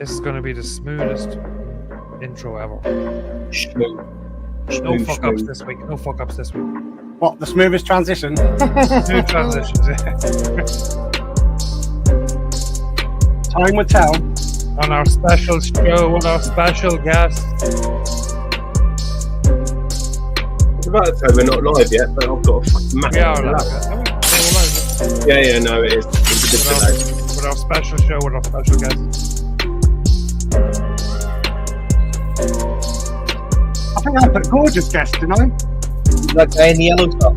This is going to be the smoothest intro ever. No fuck-ups this week. No fuck-ups this week. What, the smoothest transition? Smooth transitions, yeah. Time will tell. On our special show with our special guest. It's about to say we're not live yet, but I've got a fucking massive... We are live. Yeah, no, it is. It's a bit delayed. With our special show with our special guest. I think I put gorgeous guest, didn't I? That guy in the yellow top.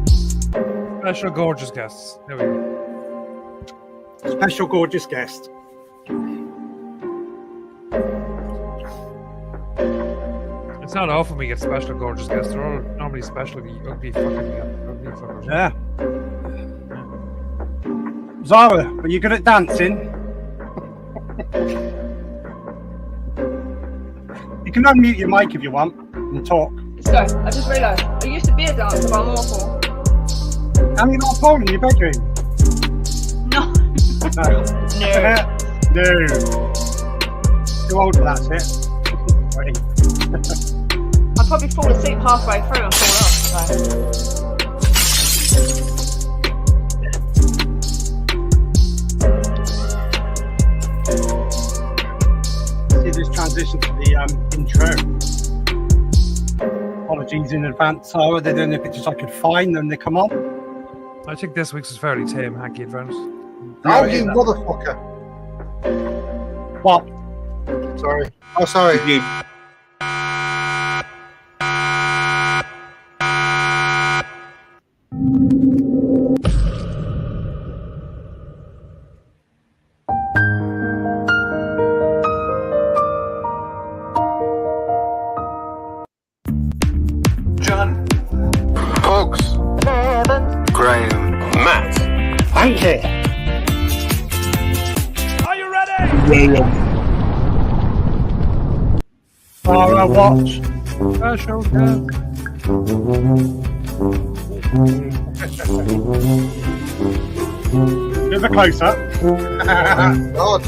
Special gorgeous guests. There we go. Special gorgeous guest. It's not often we get special gorgeous guests. They're all normally special ugly fuckers. Yeah. Zara, are you good at dancing? You can unmute your mic if you want and talk. So, I just realised, I used to be a dancer, but I'm awful. Have you got a pole in your bedroom? No. No. No. No. Too old for that shit. Right. I'd probably fall asleep halfway through and fall off. See this transition to the intro. Apologies in advance, Sarah. They don't know if it's just I could find them, they come on. I think this week's is fairly tame, Hanky Advance. Oh, you motherfucker. What? Sorry. Oh, sorry. You... John. Pugs. Nevans. Graham. Matt. Hanky. Are you ready? Yeah. Sarah, watch. Special guest. Bit of a close-up. God.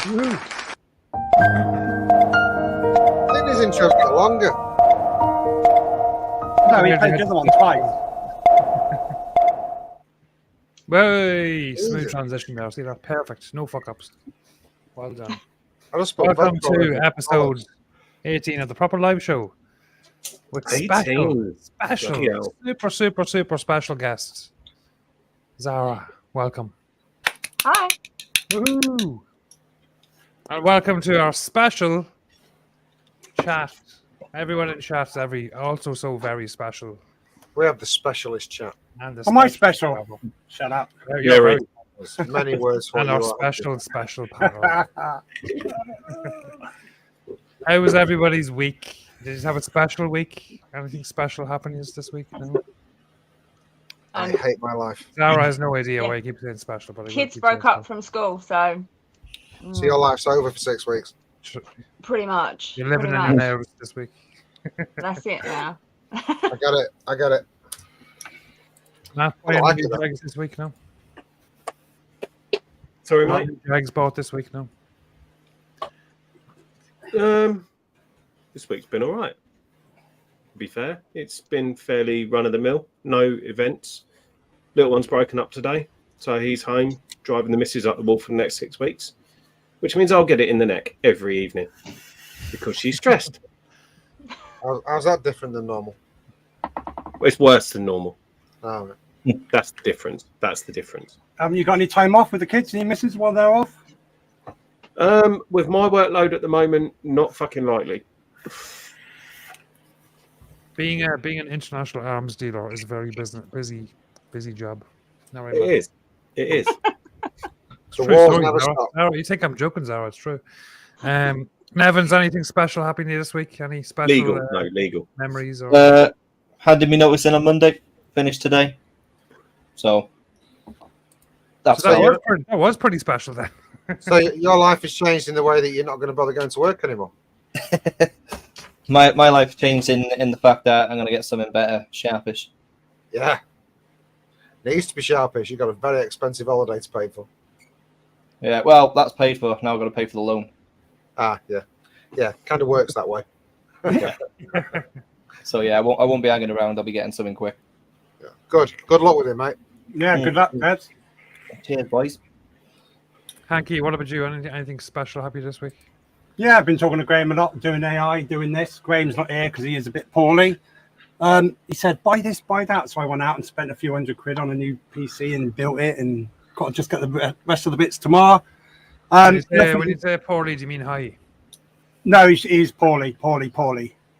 I think these intros get longer. No, he played the other one twice. Way smooth Easy. transition there. See that? Perfect. No fuck-ups. Well done. I just put Welcome vape to on. episode 18 of the Proper Live Show with 18. Bloody hell. super special guests. Zara, welcome. Hi. Woohoo! And welcome to our special chat. Everyone in chat's also so very special. We have the specialist chat. And the Am I special? Shut up. You're Very. right. There's many words for And you. our special panel. How was everybody's week? Did you have a special week? Anything special happening this week? No? I hate my life. Zara has no idea why you keep saying special. But Kids broke up from school, so So your life's over for 6 weeks. pretty much. You're living in pretty your much. nerves this week. That's it now. I get it. Not I playing like any it, though. drags this week, no? Sorry, Not mate. any drags bought this week, no? This week's been all right. To be fair, it's been fairly run-of-the-mill. No events. Little one's broken up today, so he's home driving the missus up the wall for the next 6 weeks, which means I'll get it in the neck every evening because she's stressed. How's that different than normal? It's worse than normal. Oh, right. That's the difference. That's the difference. Haven't you got any time off with the kids and your missus while they're off? With my workload at the moment, not fucking likely. Being an international arms dealer is a very busy job. No, It is. It is. The wars never Zara. stop. Zara, you think I'm joking, Zara? It's true. Nevans, anything special happening to you this week? Any special Legal. No, legal. memories? Or Handed me notice in on Monday. Finished today. So that's that it. was pretty special then. So your life has changed in the way that you're not going to bother going to work anymore. My life changed in the fact that I'm going to get something better, sharpish. Yeah. It used to be sharpish. You got a very expensive holiday to pay for. Yeah, well, that's paid for. Now I've got to pay for the loan. Ah, yeah. Yeah, kind of works that way. So yeah, I won't be hanging around. I'll be getting something quick. Yeah. Good luck with it, mate. Yeah, good luck, Peds. Cheers, boys. Hanky, what about you? Anything special happy this week? Yeah, I've been talking to Graham a lot, doing AI, doing this. Graham's not here because he is a bit poorly. He said, buy this, buy that. So I went out and spent a few £100 on a new PC and built it and got to just get the rest of the bits tomorrow. When you say poorly, do you mean high? No, he's poorly.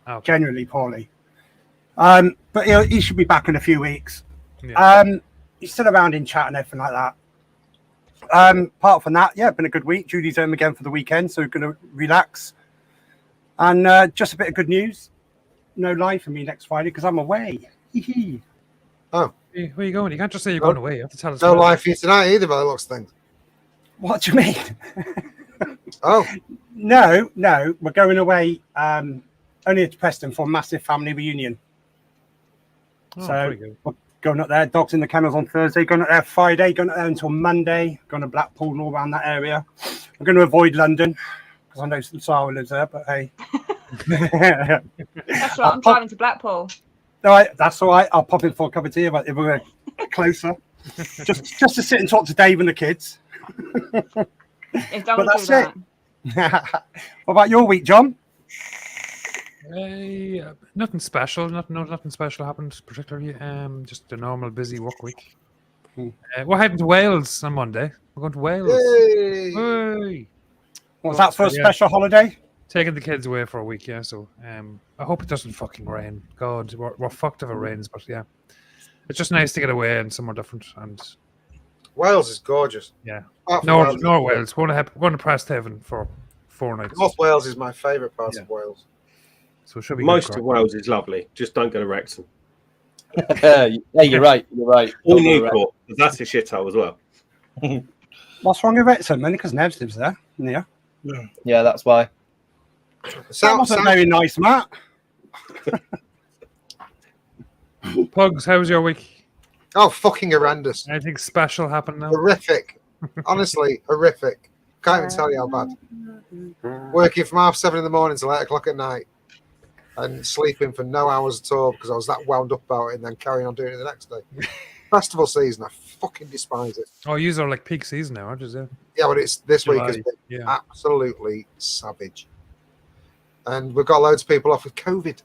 Oh. Genuinely poorly. But he should be back in a few weeks. Yeah. He's still around in chat and everything like that. Apart from that, yeah, been a good week. Judy's home again for the weekend, so we're going to relax. And just a bit of good news. No live for me next Friday because I'm away. Oh. Hey, where are you going? You can't just say you're going away. You have to tell us. No life for you tonight either, by the looks of things. What do you mean? Oh. No, we're going away only to Preston for a massive family reunion. Oh, So pretty good. we're going up there, dogs in the kennels on Thursday, going up there Friday, going up there until Monday, going to Blackpool and all around that area. I'm going to avoid London because I know Zara lives there, but hey. That's right. I'm driving to Blackpool. All right, that's all right. I'll pop in for a cup of tea if we're closer. just to sit and talk to Dave and the kids. If don't But do that's that. What about your week, John? Nothing special. Nothing special happened particularly. Just a normal busy work week. What happened to Wales on Monday? We're going to Wales. Yay. Hey. Was that for a Yeah. special holiday? Taking the kids away for a week, yeah. So I hope it doesn't fucking rain. God, we're fucked if it rains, but yeah. It's just nice to get away and somewhere different. And Wales is gorgeous. yeah. Apart from North Wales, Wales. Going to Presthaven for 4 nights. North Wales is my favourite part Yeah. of Wales. So it should be Most good of Wales is lovely. Just don't go to Wrexham Yeah, you're right. You're right. or Don't go around. Newport. That's a shithole as well. What's wrong with Wrexham? Only because Nevs lives there. Yeah. Yeah, that's why. That wasn't very nice, Matt. Pugs, how was your week? Oh, fucking horrendous. Anything special happened now? Horrific. Honestly, horrific. Can't even tell you how bad. Working from 7:30 in the morning till 8 o'clock at night and sleeping for no hours at all because I was that wound up about it and then carrying on doing it the next day. Festival season, I fucking despise it. Oh, you are like peak season now, aren't you? Yeah, but it's this week July, has been yeah. absolutely savage. And we've got loads of people off with COVID.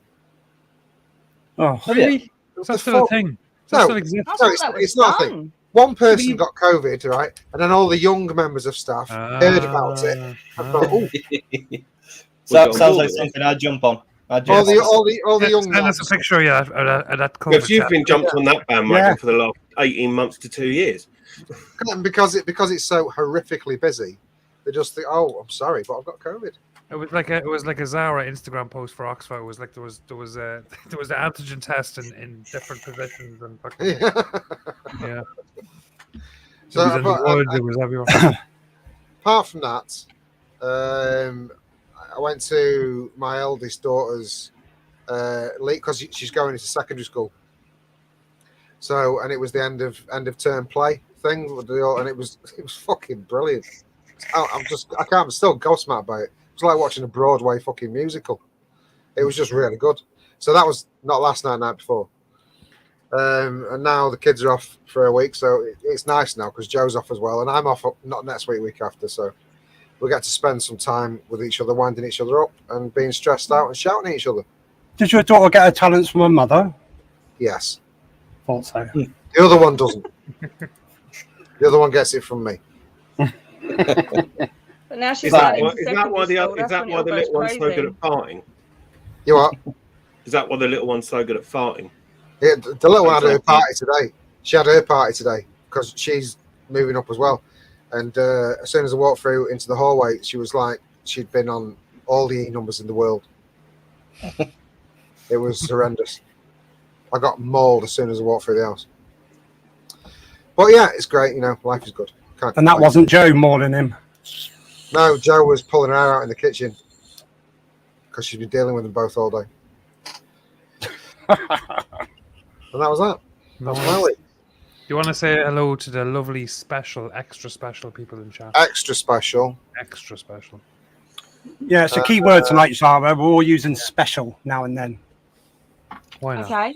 Oh, Really? Is that still a thing? Does that No. still exist? I No, thought it's- that was it's nothing. done. One person got COVID, right? And then all the young members of staff heard about it. And thought, oh, Sounds like something I'd jump on. all the young Send us a lads. picture, yeah, of that COVID. If you've chat. been jumped on that bandwagon Yeah. for the last 18 months to 2 years. And because it's so horrifically busy, they just think, oh, I'm sorry, but I've got COVID. It was like a Zara Instagram post for Oxford. It was like there was an antigen test in different positions and fucking, yeah. So, it was in the but, woods, it was everywhere. apart from that, I went to my eldest daughter's because she's going into secondary school. So, and it was the end of term play thing, and it was fucking brilliant. I'm still gobsmacked about it. It's like watching a Broadway fucking musical. It was just really good. So that was not last night before. And now the kids are off for a week, so it's nice now because Joe's off as well, and I'm off not next week after. So we get to spend some time with each other, winding each other up, and being stressed out and shouting at each other. did your daughter get her talents from her mother? Yes, Thought so. the other one doesn't. The other one gets it from me. But now she's Is that starting why the secondary school, that's when it all little goes one's so crazy. good at farting? You what? Is that why the little one's so good at farting? Yeah, the little one had her party today. She had her party today because she's moving up as well. And as soon as I walked through into the hallway, she was like she'd been on all the E numbers in the world. It was horrendous. I got mauled as soon as I walked through the house. But yeah, it's great. Life is good. Can't And that complain. wasn't Joe mauling him. No, Joe was pulling her hair out in the kitchen because she's been dealing with them both all day. And that was that. That's my Nice. week. You want to say hello to the lovely, special, extra special people in chat? Extra special. Extra special. Yeah, it's a key word tonight, Zara. We're all using special now and then. Why not? Okay.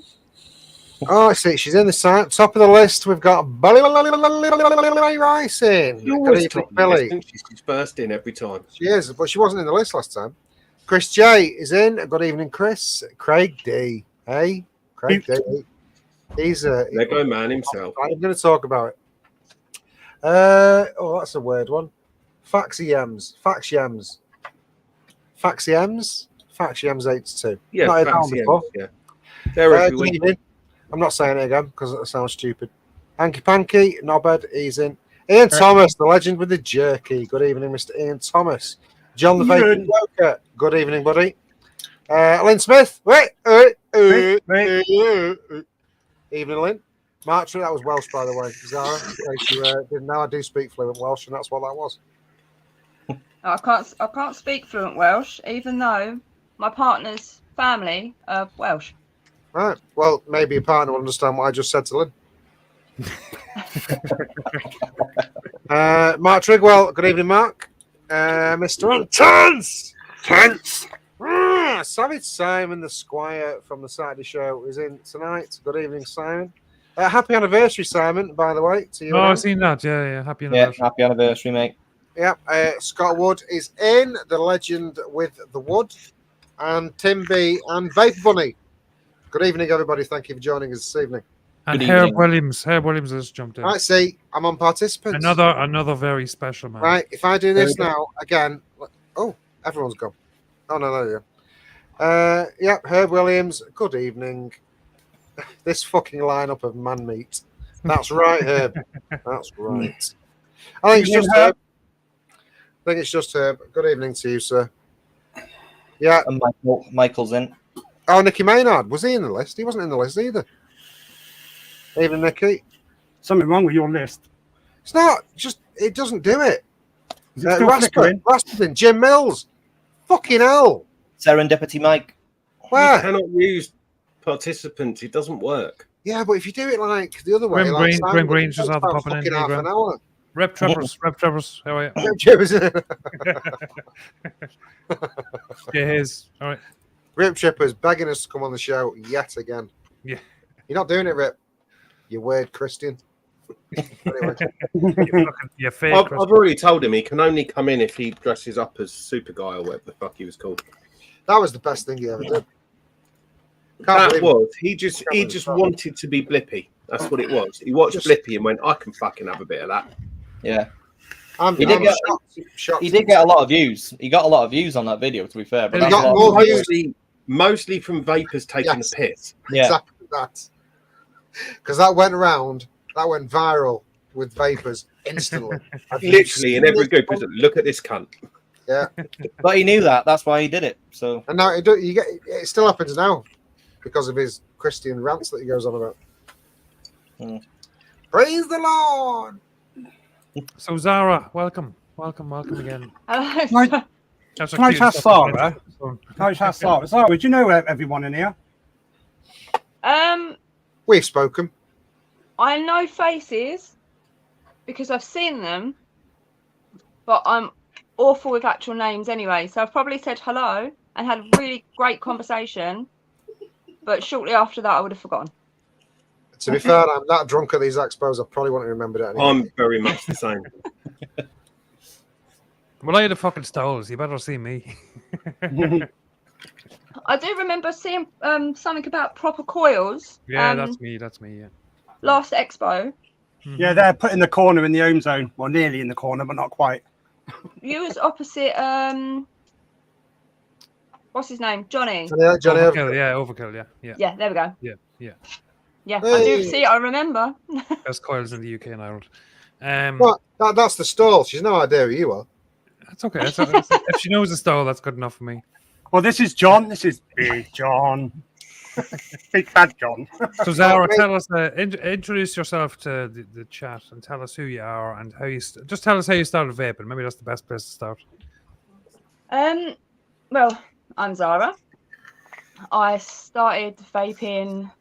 Oh, I see. She's in the top of the list. We've got Billy Ricing. She Good always evening, top of the list, Billy. isn't she? She's first in every time. She is, but she wasn't in the list last time. Chris J is in. Good evening, Chris. Craig D. Hey, Craig D. He's a Lego man himself. I'm going to talk about it. Oh, that's a weird one. Faxiems. 82. Yeah, Not heard that one fancy before. ends, yeah. They're every Good week. evening. I'm not saying it again because it sounds stupid. Hankypanky, Knobhead, he's in. Ian Thomas, the legend with the jerky. Good evening, Mr. Ian Thomas. John the Vaping Joker. Good evening, buddy. Lynn Smith. Evening, Lynn. Martry, that was Welsh, by the way. Zara, in case you didn't know, I do speak fluent Welsh, and that's what that was. I can't speak fluent Welsh, even though my partner's family are Welsh. Right. Well, maybe your partner will understand what I just said to Lynn. Mark Trigwell. Good evening, Mark. Mr. Tense. Savage Simon, the Squire from the Saturday show, is in tonight. Good evening, Simon. Happy anniversary, Simon, by the way. To you. Oh, I've seen that. Yeah. Happy anniversary. Yeah, happy anniversary, mate. Yeah, Scott Wood is in, the legend with the wood, and Tim B and Vape Bunny. Good evening, everybody. Thank you for joining us this evening. And Good Herb evening. Williams. Herb Williams has jumped in. Right, see, I'm on participants. Another very special man. Right, if I do this now again, oh, everyone's gone. Oh no, there you go. Yeah, Herb Williams. Good evening. This fucking lineup of man meat. That's right, Herb. That's right. I think it's just Herb. I think it's just Herb. Good evening to you, sir. Yeah. And Michael's in. Oh, Nicky Maynard. Was he in the list? He wasn't in the list either. Even Nicky. Something wrong with your list. It's not. Just it doesn't do it. Is it still flickering? Rasputin, Jim Mills. Fucking hell. Serendipity Mike. You Where? cannot use participants. It doesn't work. Yeah, but if you do it like the other way, Grim like Green- Simon, Grim Green's it just takes after about popping in, fucking hey, half Grim. an hour. Rep Trevor's. How are you? Yeah, his. All right. Rip Tripper's begging us to come on the show yet again. Yeah. You're not doing it, Rip. You weird Christian. Anyway. You're fake. I've already told him he can only come in if he dresses up as Super Guy or whatever the fuck he was called. That was the best thing he ever did. That was. He just wanted to be Blippy. That's what it was. He watched Blippy and went, I can fucking have a bit of that. Yeah. I'm He did get- shocked. He did get a lot of views. He got a lot of views on that video, to be fair. But He that's got a lot more of- views. Mostly from vapors taking Yes. a piss. Yeah. Exactly that. Because that went around, that went viral with vapors instantly. Literally in every group. Look at this cunt. Yeah. But he knew that. That's why he did it. So And now it still happens now because of his Christian rants that he goes on about. Hmm. Praise the Lord. So Zara, welcome again. Hello. That's a Can I cute just stuff. Zara? Can I just start? Zara, do you know everyone in here? We've spoken. I know faces because I've seen them, but I'm awful with actual names anyway. So I've probably said hello and had a really great conversation, but shortly after that, I would have forgotten. To be fair, I'm that drunk at these expos, I probably won't remember that anymore. I'm very much the same. Well, I had the fucking stalls. You better see me. I do remember seeing something about Proper Coils. Yeah, that's me. Yeah. Last expo. Yeah, they're put in the corner in the home zone. Well, nearly in the corner, but not quite. You was opposite. What's his name? Johnny. Johnny Overkill. Yeah. Yeah, there we go. Yeah. Yeah, I do see it. I remember. Best coils in the UK and Ireland. That's the stall. She's no idea who you are. That's okay. If she knows the stall, that's good enough for me. Well, this is John. This is Big John. Big bad John. So Zara, tell us, introduce yourself to the chat and tell us who you are and how you. Just tell us how you started vaping. Maybe that's the best place to start. Well, I'm Zara. I started vaping.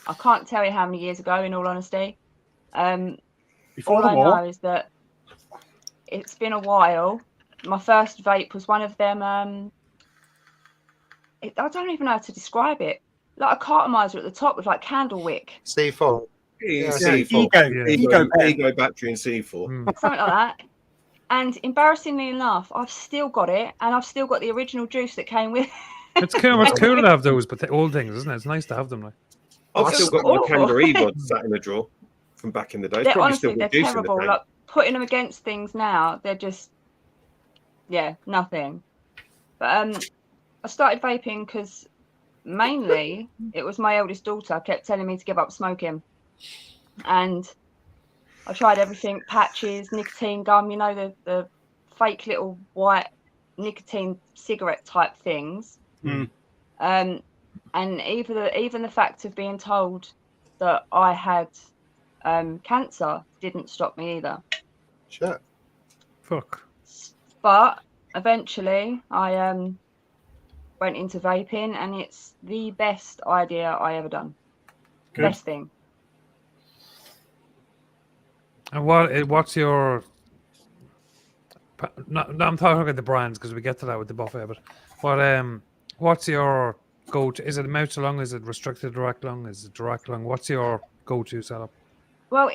I can't tell you how many years ago, in all honesty. Before All the I war. know is that it's been a while. My first vape was one of them. I don't even know how to describe it. Like a cartomizer at the top with like candle wick, C4. Yeah, Yeah, C4. Ego pen. Ego battery and C4. something like that. And embarrassingly enough, I've still got it, and I've still got the original juice that came with. It's cool. It's cool to have those, but the old things, isn't it? It's nice to have them. Like, I've It's still got awful. my Kangaroo rods sat in the drawer from back in the day. It's They're probably honestly, still they're reducing the terrible. tank. Like putting them against things now, they're just, yeah, nothing. But I started vaping because mainly it was my eldest daughter kept telling me to give up smoking, and I tried everything: patches, nicotine gum, you know, the fake little white nicotine cigarette type things. And even the fact of being told that I had cancer didn't stop me either. Shit. fuck. But eventually I went into vaping, and it's the best idea I ever done. Good. Best thing. And what's your? No, I'm talking about the brands because we get to that with the buffet. But what's your go-to? Is it mouth to lung? Is it restricted direct lung? Is it direct lung? What's your go-to setup? Well,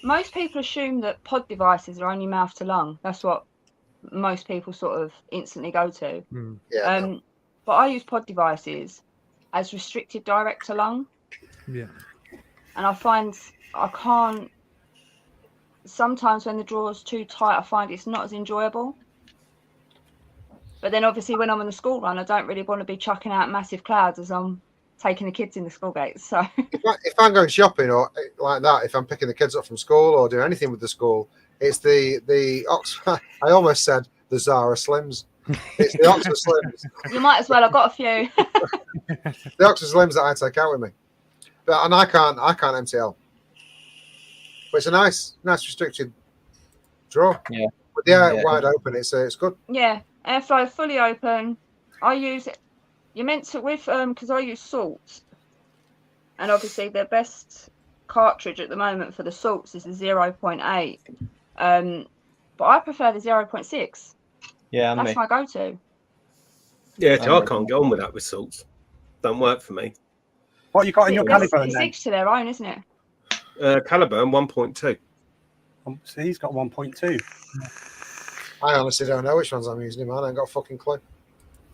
most people assume that pod devices are only mouth to lung. That's what most people sort of instantly go to. Yeah. But I use pod devices as restricted direct to lung, Yeah. and I find I can't. Sometimes when the draw's too tight, I find it's not as enjoyable. But then obviously when I'm on the school run, I don't really want to be chucking out massive clouds as I'm taking the kids in the school gates. So If I'm going shopping or like that, if I'm picking the kids up from school or doing anything with the school, it's the Oxford. I almost said the Zara Slims. It's the Oxford Slims. you might as well. I've got a few. The Oxford Slims that I take out with me. And I can't MTL. But it's a nice restricted draw. Yeah. With the air Yeah. wide open, it's good. Yeah, airflow fully open. I use it. You're meant to with because I use salts, and obviously the best cartridge at the moment for the salts is the 0.8. But I prefer the 0.6. Yeah, That's my go-to. Yeah, I can't get on with that with salts. Don't work for me. What you got in your Caliburn It's then? each to their own, isn't it? Caliburn 1.2. So he's got 1.2. I honestly don't know which ones I'm using, man. I ain't got a fucking clue.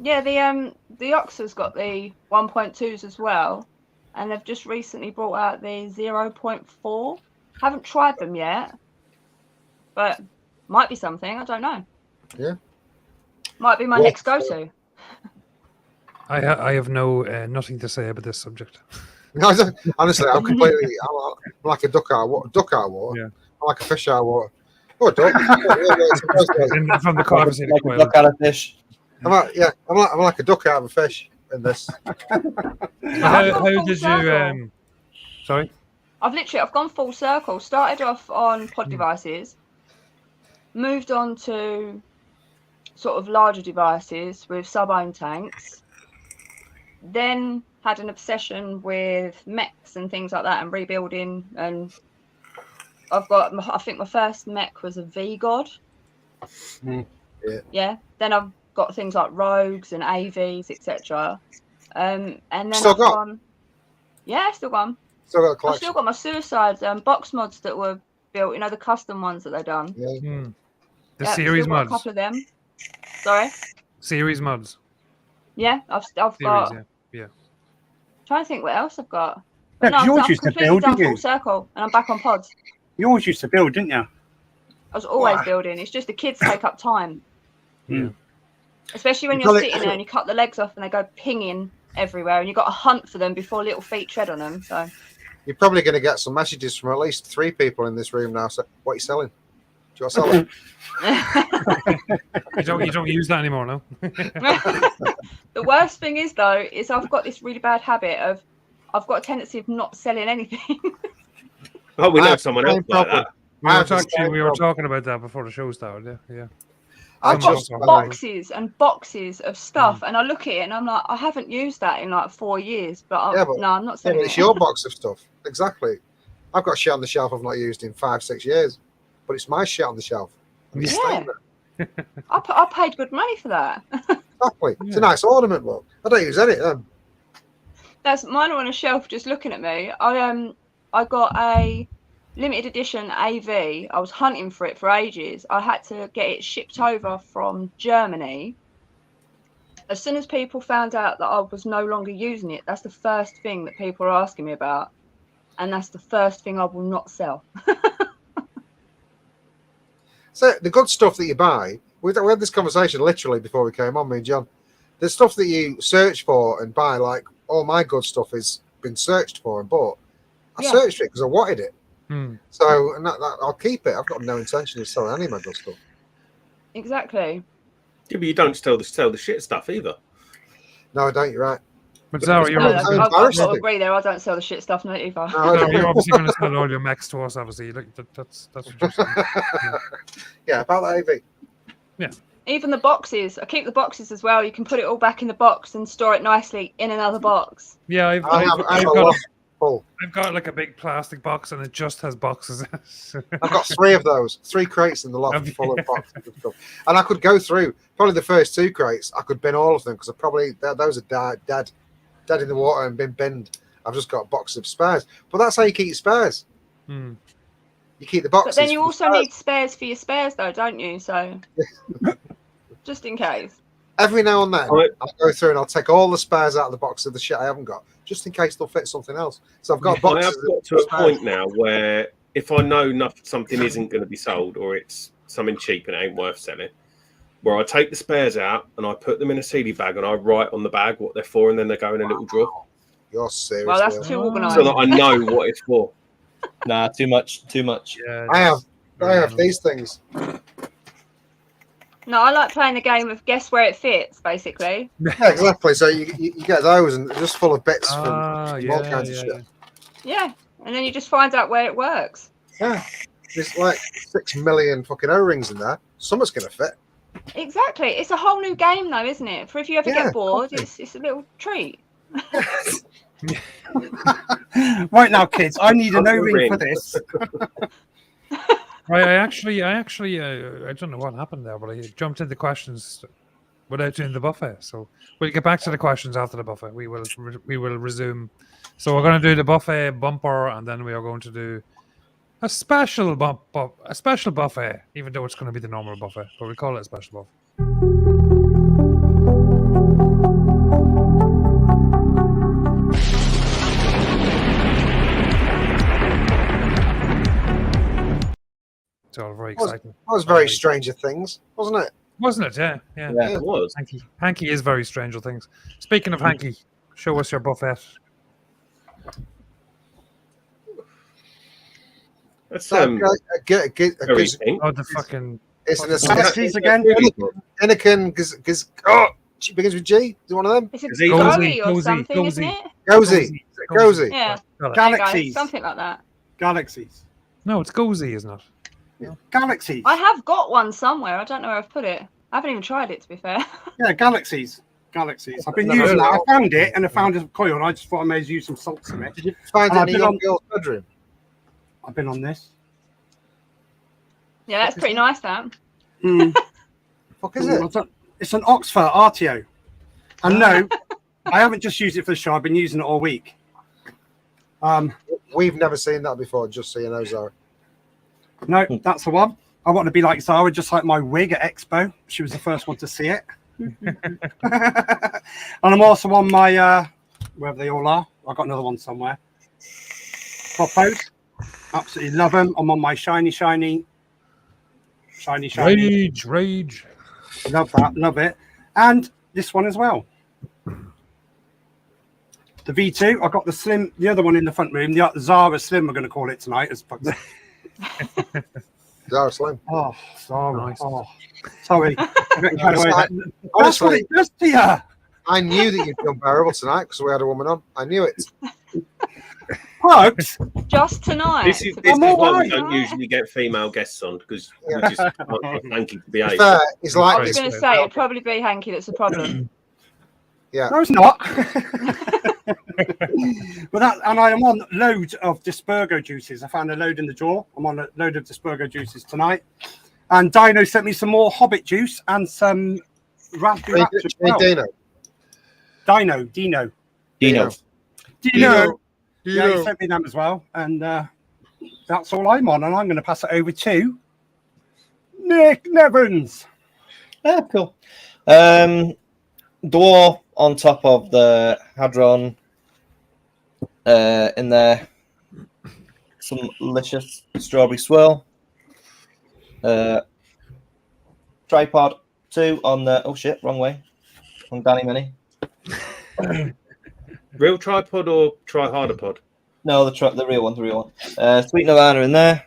Yeah, the Oxford's got the 1.2s as well, and they've just recently brought out the 0.4. Haven't tried them yet, but might be something. I don't know. Yeah. Might be my next go-to. I have nothing to say about this subject. No, honestly, I'm completely. I'm like a duck out of water. Yeah. I'm like a fish out of water. Oh, duck. From the privacy of the Like a quail. duck out of fish. I'm like a duck out of a fish in this. How did you? Sorry. I've gone full circle. Started off on pod devices, moved on to sort of larger devices with sub-ohm tanks, then had an obsession with mechs and things like that and rebuilding. And I think my first mech was a V-God. Yeah. Then I've got things like Rogues and AVs, etc. And then Still I've got? gone. Yeah, still gone. Still got a I've collection. still got my Suicide box mods that were built, you know, the custom ones that they've done. Yeah. The Yeah, series still got mods. a couple of them. Sorry. Series mods. Yeah, I've Series, got. yeah. Trying to think what else I've got. Yeah, But no, 'cause yours I've used to completely build, done didn't full you? circle, and I'm back on pods. You always used to build, didn't you? I was always Wow. building. It's just the kids take up time. Yeah. Especially when You you're got it- sitting there and you cut the legs off and they go pinging everywhere, and you've got to hunt for them before little feet tread on them. So You're probably going to get some messages from at least 3 people in this room now. So, what are you selling? Do you want to sell it? You don't use that anymore, no? The worst thing is though, is I've got this really bad habit of I've got a tendency of not selling anything. Oh, we I know have someone the else same like problem. that. We were talking about that before the show started. Yeah. I've Some got of us are. boxes and boxes of stuff, and I look at it and I'm like, I haven't used that in like 4 years, but Yeah, but- no, I'm not Yeah, selling but it's it. your box of stuff. Exactly. I've got shit on the shelf I've not used in 5-6 years, but it's my shit on the shelf. And it's Yeah. staying there. I paid good money for that. Exactly. It's Yeah. a nice ornament, look. I don't use any of them. That's mine are on a shelf just looking at me. I got a limited edition AV. I was hunting for it for ages. I had to get it shipped over from Germany. As soon as people found out that I was no longer using it, that's the first thing that people are asking me about. And that's the first thing I will not sell. So the good stuff that you buy, we had this conversation literally before we came on, me and John. The stuff that you search for and buy, like all my good stuff has been searched for and bought. I Yeah. searched it because I wanted it. Hmm. So and that I'll keep it. I've got no intention of selling any of my good stuff. Exactly. Yeah, but you don't sell the shit stuff either. No, I don't. You're right. But Zara, you're No, It's obviously, I've got to embarrassing. agree there. I don't sell the shit stuff no, either. No, I Zara, don't. you're obviously going to sell all your mechs to us, obviously. Look, that's what you're saying. Yeah, about the AV. Even the boxes. I keep the boxes as well. You can put it all back in the box and store it nicely in another box. Yeah, I have a lot full. I've got like a big plastic box and it just has boxes. I've got 3 of those, 3 crates in the loft Have you? full of boxes and stuff. And I could go through probably the first 2 crates. I could bin all of them because those are dead in the water and been binned. I've just got a box of spares. But that's how you keep your spares. Hmm. You keep the But boxes. then you for also spares. need spares for your spares, though, don't you? So, just in case. Every now and then, Right. I'll go through and I'll take all the spares out of the box of the shit I haven't got, just in case they'll fit something else. So I've got I boxes. have got to a point now where if I know something isn't going to be sold or it's something cheap and it ain't worth selling, where I take the spares out and I put them in a CD bag and I write on the bag what they're for and then they go in a little drawer You're serious. Well, that's Will. too organised. so that I know what it's for. Nah, too much. Yeah, I have that's- these things. No, I like playing the game of guess where it fits, basically. Yeah, exactly. So you get those and they're just full of bits from all yeah, kinds yeah, of shit. Yeah, and then you just find out where it works. Yeah. There's like 6 million fucking O-rings in there. Something's going to fit. Exactly. It's a whole new game, though, isn't it? For if you ever Yeah, get bored, definitely. it's a little treat. Right now, kids, I need an Uncle O-ring for Ring. this. Right, I actually, I don't know what happened there, but I jumped into questions without doing the buffet. So we'll get back to the questions after the buffet. We will resume. So we're going to do the buffet bumper, and then we are going to do a special buffet, even though it's going to be the normal buffet, but we call it a special buffet. It's all very exciting, That was very Stranger Things, wasn't it? wasn't it? Yeah. Yeah. It was. Hanky is very Stranger Things. Speaking of Hanky, show us your buffet. That's Very pink. Oh, the fucking It's an Galaxies again. Anakin. Oh, she begins with G. Is it one of them? It's a Cozy, Zoe or cozy, something, cozy. isn't it? Gozy. Gozy. Yeah, there you go, Galaxies. something like that. Galaxies. No, it's Gozy, isn't it? Galaxies. I have got one somewhere. I don't know where I've put it. I haven't even tried it, to be fair. Yeah, Galaxies. Galaxies. I've been No, using no. that. I found it and I found a coil and I just thought I may as well use some salts in it. Did you find And it I've in a been young on- girl's bedroom? I've been on this. Yeah, that's pretty nice, that. Hmm. Fuck is it? It's an Oxford RTO. And no, I haven't just used it for the show. I've been using it all week. We've never seen that before, just so you know, Zara. No, that's the one. I want to be like Zara, just like my wig at Expo. She was the first one to see it. And I'm also on my, wherever they all are. I've got another one somewhere. Propos. Absolutely love them. I'm on my shiny. Rage. Love that. Love it. And this one as well. The V2. I got the slim, the other one in the front room. The Zara Slim, we're going to call it tonight. As Zara Slim. Oh, sorry. Nice. Oh, sorry. I'm getting carried away. Like, That's what honestly, it does to you. I knew that you'd done bearable tonight because we had a woman on. I knew it. Pugs? Just tonight. This is I'm why alright. we don't usually get female guests on because we Yeah. just can't thank you to behave. Fair, he's I like was this. going to say it'd probably be Hanky that's the problem. Yeah. No, it's not. But that, and I am on loads of Dispergo juices. I found a load in the drawer. I'm on a load of Dispergo juices tonight. And Dino sent me some more Hobbit juice and some raspberry Hey, Raptor as well. Dino. Dino. Yeah, he sent me them as well. And that's all I'm on. And I'm going to pass it over to Nick Nevans. Yeah, cool. Door on top of the Hadron. In there, some delicious strawberry swirl. Tripod 2 on the. Oh shit, wrong way. On Danny Mini. Real tripod or try harder pod? No, the real one, the real one. Sweet Nirvana in there.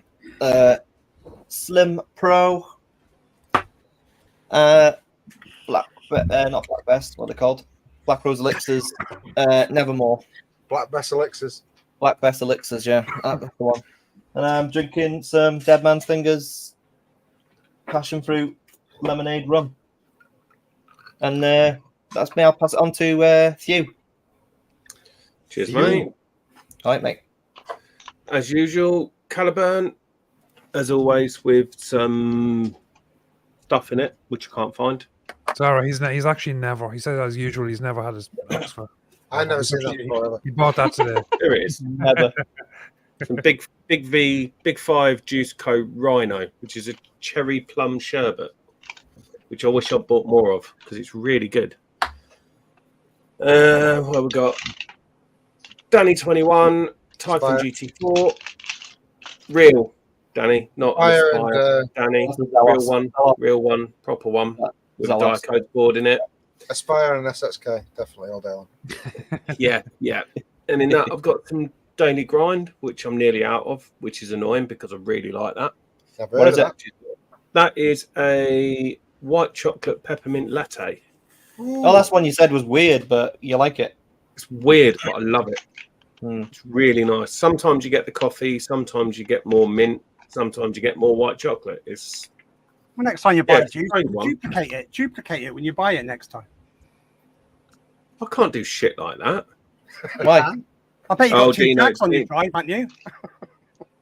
Slim Pro. Not Black Best, what are they called? Black Rose Elixirs. Nevermore. Black Bess Elixirs. Black Best Elixirs, yeah. That's the one. And I'm drinking some Dead Man's Fingers passion fruit lemonade rum. And that's me. I'll pass it on to Thew. Cheers, mate. All right, mate. As usual, Caliburn, as always, with some stuff in it, which I can't find. Zara, he's actually never. He says as usual, he's never had his box for. I've never seen that before ever. He bought that today. There it is. Never. Some Big Five Juice Co. Rhino, which is a cherry plum sherbet, which I wish I'd bought more of because it's really good. What we got? Danny 21, Typhon Aspire. GT4, real Danny, not Aspire Aspire, and, Danny, real one, proper one with a Diet Coke board in it. Aspire and SXK, definitely all day long. Yeah. And in that, I've got some Daily Grind, which I'm nearly out of, which is annoying because I really like that. Never What heard is of it? That is a white chocolate peppermint latte. that. Oh, that's one you said was weird, but you like it. It's weird, but I love it. Mm. It's really nice. Sometimes you get the coffee, sometimes you get more mint, sometimes you get more white chocolate. It's Well, next time you buy Yeah, it, juice, try one. duplicate it when you buy it next time. I can't do shit like that. Why? I bet you Oh, got 2 Dino, jacks on your drive, haven't you?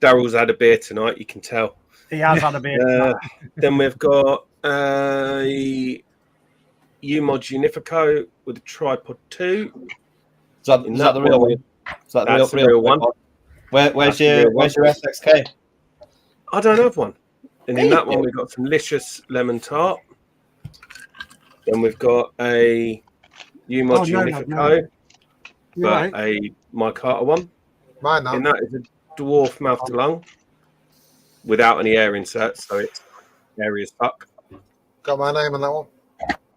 Daryl's had a beer tonight, you can tell. He has had a beer. Then we've got a UMod Unifico with a Tripod 2. Is that the real one? Is that That's the real one. Where's That's the your real one. where's your SXK? I don't have one. And in Hey. that one, we've got some delicious lemon tart. Then we've got a UMod Oh, no, Unifico, You're but right. a My Carter one. Mine now. And that is a dwarf mouth to lung without any air inserts, so it's airy as fuck. Got my name on that one.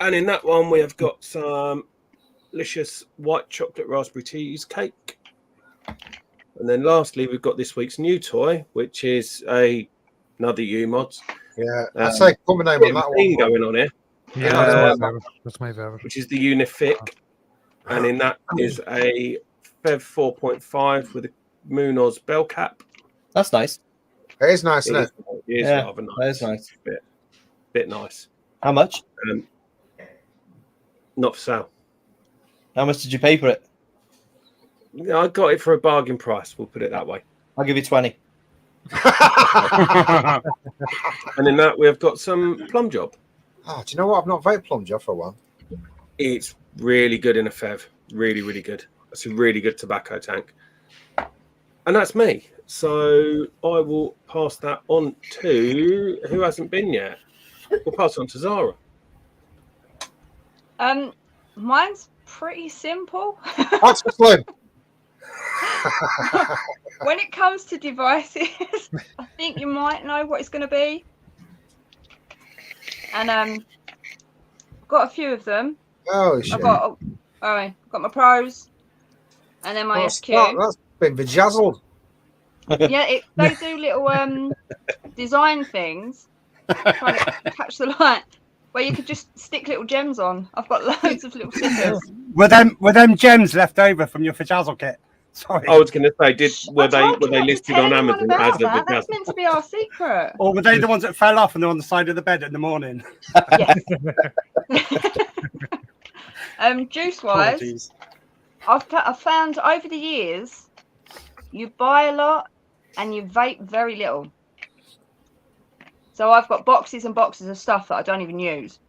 And in that one, we have got some delicious white chocolate raspberry cheesecake. And then lastly, we've got this week's new toy, which is another UMods. Yeah, I'd say put my name on that Theme one. going on here, Yeah, that's my favorite. which is the Unific. And in that is a Fev 4.5 with a Munoz bell cap. That's nice. It is nice, isn't it? It is Yeah, rather nice. that is nice. Bit nice. How much? Not for sale. How much did you pay for it? I got it for a bargain price. We'll put it that way. I'll give you 20. And in that, we have got some Plum Job. Oh, do you know what? I've not vaped Plum Job for a while. It's really good in a Fev. Really, really good. It's a really good tobacco tank. And that's me. So I will pass that on to who hasn't been yet. We'll pass it on to Zara. Mine's pretty simple. That's Slim. When it comes to devices, I think you might know what it's going to be. And I've got a few of them. Oh, shit. I've got my pros, and then my SQ. That's been bejazzled. Yeah, they do little design things, trying to catch the light, where you could just stick little gems on. I've got loads of little stickers. Were them gems left over from your Fajazzle kit? Sorry. I was going to say, were I told they you not to listed tell on anyone Amazon about as a that. That's Vajazzle? meant to be our secret. Or were they the ones that fell off and they're on the side of the bed in the morning? Yes. Juice wise, Apologies. I've found over the years, you buy a lot and you vape very little. So I've got boxes and boxes of stuff that I don't even use.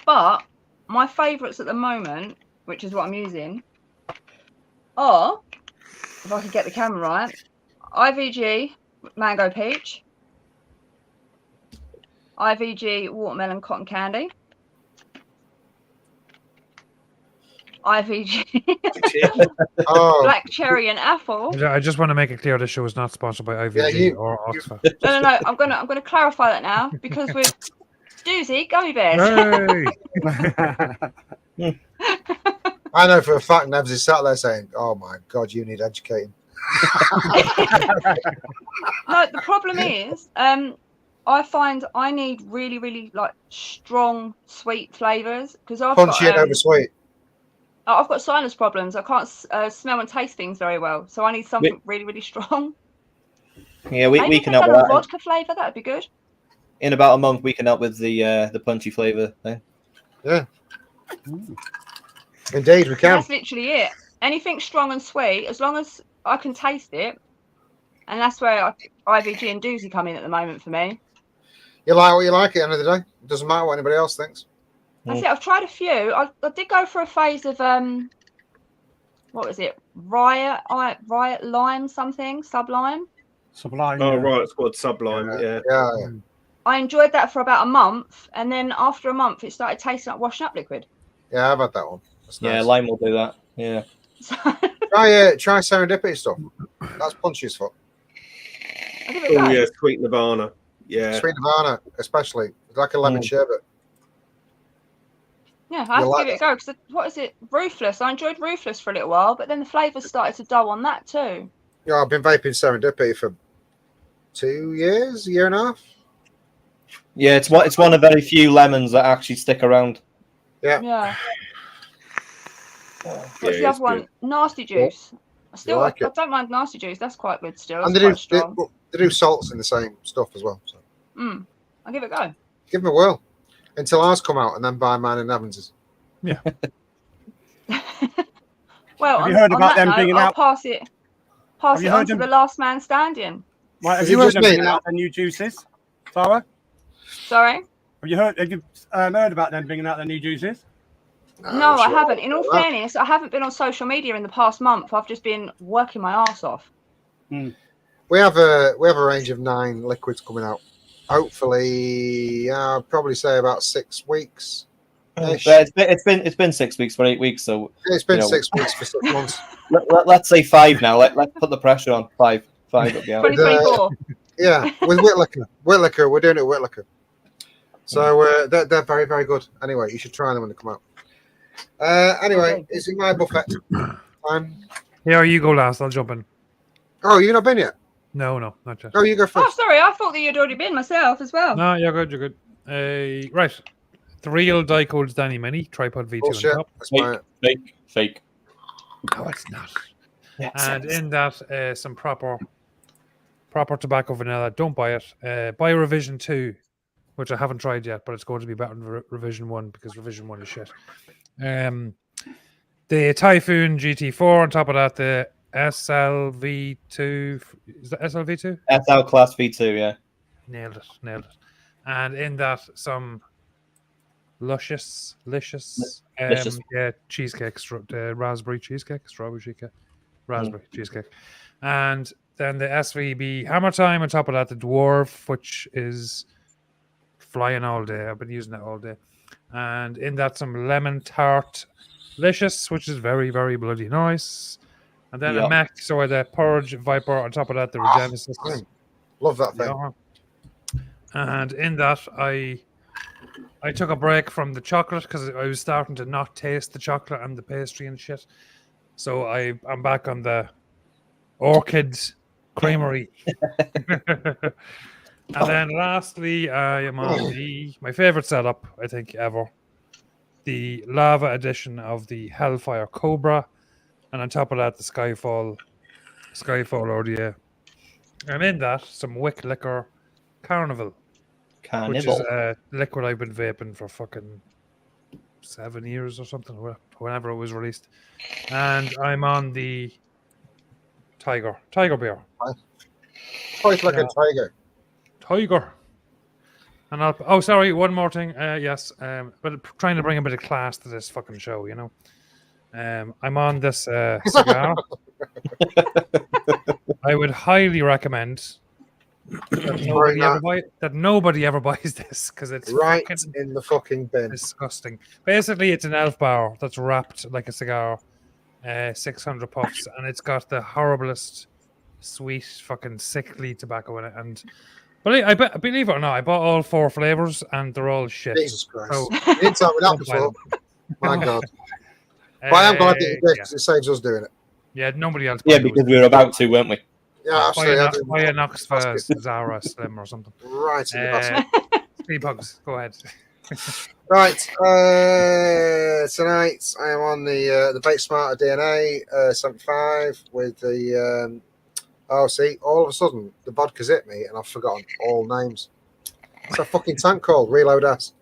But my favourites at the moment, which is what I'm using, are, if I could get the camera right, IVG Mango Peach, IVG Watermelon Cotton Candy, IVG Oh, Black Cherry and Apple. I just want to make it clear this show is not sponsored by IVG or Oxford. No. I'm gonna clarify that now because with Doozy Gummy Bears. Hey! I know for a fact Nevs is sat there saying, "Oh my God, you need educating." No, the problem is, I find I need really, really like strong, sweet flavors because Punchy and over sweet. I've got sinus problems. I can't smell and taste things very well, so I need something really, really strong. Yeah, we Maybe can if help they with had a that. vodka flavor. That'd be good. In about a month, we can help with the punchy flavour thing. Yeah. Indeed, we can. That's literally it. Anything strong and sweet, as long as I can taste it, and that's where IVG and Doozy come in at the moment for me. You like what you like at the end of the day. It doesn't matter what anybody else thinks. That's it. I've tried a few. I did go for a phase of what was it? Riot Lime something, Sublime. Sublime. Oh, yeah. right. It's called Sublime. Yeah. Yeah. I enjoyed that for about a month, and then after a month, it started tasting like washing up liquid. Yeah, I've had that one. That's Yeah, nice. lime will do that. Yeah. So Try serendipity stuff. That's punchy as fuck. I'll give it a Oh, go. yeah. Sweet Nirvana. Yeah. Sweet Nirvana, especially. It's like a lemon sherbet. Yeah, I have You to like give it a go because what is it? Ruthless. I enjoyed Ruthless for a little while, but then the flavours started to dull on that too. Yeah, I've been vaping serendipity for 2 years, a year and a half. Yeah, it's one of very few lemons that actually stick around. Yeah. Yeah, What's the it's other one? good. Nasty Juice. I like it? don't mind Nasty Juice. That's quite good still. And It's they quite strong. do salts in the same stuff as well. So I'll give it a go. give them a whirl until ours come out and then buy mine and Nevans's. Well, Have on, you heard on about that them note, bringing I'll out- pass it Have you on heard to them- the last man standing. Right, have Is you it heard just them me bringing now? out their new juices, Zara? Sorry? Have you heard about them bringing out their new juices? No, I sure. haven't. In all Well, fairness, I haven't been on social media in the past month. I've just been working my ass off. we have a range of 9 liquids coming out. Hopefully, I'd probably say about 6 weeks. But it's been 6 weeks for 8 weeks, so It's been You know- 6 weeks for 6 months. let's say 5 now. Let's put the pressure on 5. 5 up the alley. 2024. Yeah, with Whitlicker, we're doing it with Whitlicker. So they're very, very good. Anyway, you should try them when they come out. Anyway, Okay. it's in my buffet. Here you go last. I'll jump in. Oh, you've not been yet? No, not yet. Oh, you go Oh, first. sorry. I thought that you'd already been myself as well. No, you're good. You're good. Right. The real Dicode's Danny Mini tripod V2 Bullshit. on top. That's my Fake. No, it's not. And in that, some proper tobacco vanilla. Don't buy it. Buy Revision 2, which I haven't tried yet, but it's going to be better than Revision 1 because Revision 1 is shit. The Typhoon GT4 on top of that, the SLV2. Is that SLV2? SL Class V2, yeah. Nailed it. And in that, some delicious, cheesecake, raspberry cheesecake, strawberry cheesecake, raspberry cheesecake, and then the SVB Hammer Time on top of that, the Dwarf, which is flying all day. I've been using it all day, and in that some lemon tart delicious, which is very, very bloody nice, and then a mech, so the Purge Viper on top of that, the Regenesis. love that thing. Yeah. And in that, I took a break from the chocolate because I was starting to not taste the chocolate and the pastry and shit. So I'm back on the Orchid Creamery. And then lastly, I am on my favorite setup, I think, ever. The Lava edition of the Hellfire Cobra. And on top of that, the Skyfall ODA. And in that, some Wick Liquor Carnival, which is Carnival. a liquid I've been vaping for fucking 7 years or something, whenever it was released. And I'm on the Tiger beer. Fight like a tiger. Tiger. And sorry, one more thing. Yes, but trying to bring a bit of class to this fucking show, you know. I'm on this cigar. I would highly recommend that nobody ever buys this because it's right in the fucking bin. Disgusting. Basically, it's an elf bar that's wrapped like a cigar, 600 puffs, and it's got the horriblest, sweet, fucking sickly tobacco in it. And believe it or not, I bought all 4 flavors, and they're all shit. Jesus Christ! So, You didn't tell me that before. My God. But I am glad that you did because it saves us doing it. Yeah, nobody else. Yeah, because we were about to, weren't we? Yeah, absolutely. Buy a Knox for Zara Slim or something. Right in the basket. Steampugs, go ahead. Right, tonight I am on the Bait Smarter DNA 75 with the. See, all of a sudden the vodka's hit me and I've forgotten all names. What's that fucking tank called? Reload S.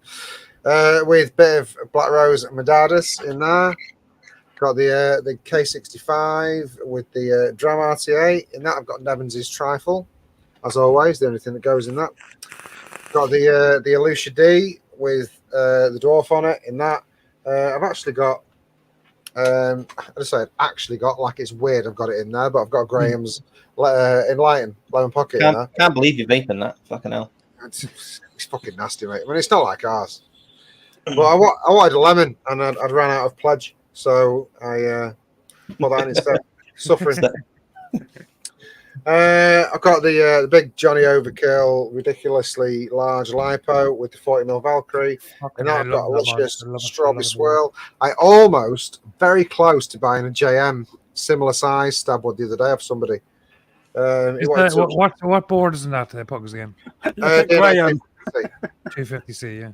With a bit of Black Rose and Medadas in there. Got the K65 with the Dram RTA. In that, I've got Nevans' Trifle, as always, the only thing that goes in that. Got the Elucia D with the Dwarf on it. In that, I've actually got, I just said actually got, like it's weird I've got it in there, but I've got Graham's Enlighten Lemon Pocket in there. Can't believe you're vaping that. Fucking hell. It's fucking nasty, mate. I mean, it's not like ours. But I wanted a lemon, and I'd ran out of Pledge. So I put that in instead. Suffering. I've got the big Johnny Overkill, ridiculously large lipo with the 40mm Valkyrie, and now I've got a luscious strawberry swirl. I almost very close to buying a JM similar size stab wood the other day off somebody. What board is in that Pugs again? 250C, yeah.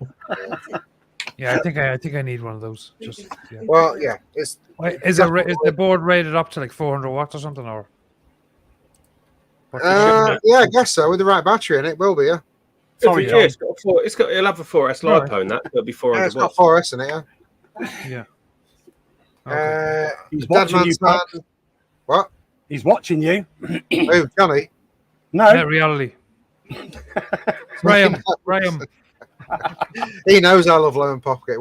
Yeah, I think I need one of those. Just yeah. Well, yeah. Is the board rated up to like 400 watts or something, or? Yeah, I guess so. With the right battery in it, will be. Yeah. Sorry, yeah, it'll have a 4S lipo in that. It'll be 400 watts. It's got 4S in it. Yeah. Okay. He's watching you. What? He's watching you. Who, Johnny? No. Netreality. Graham. He knows I love Lemon Pocket.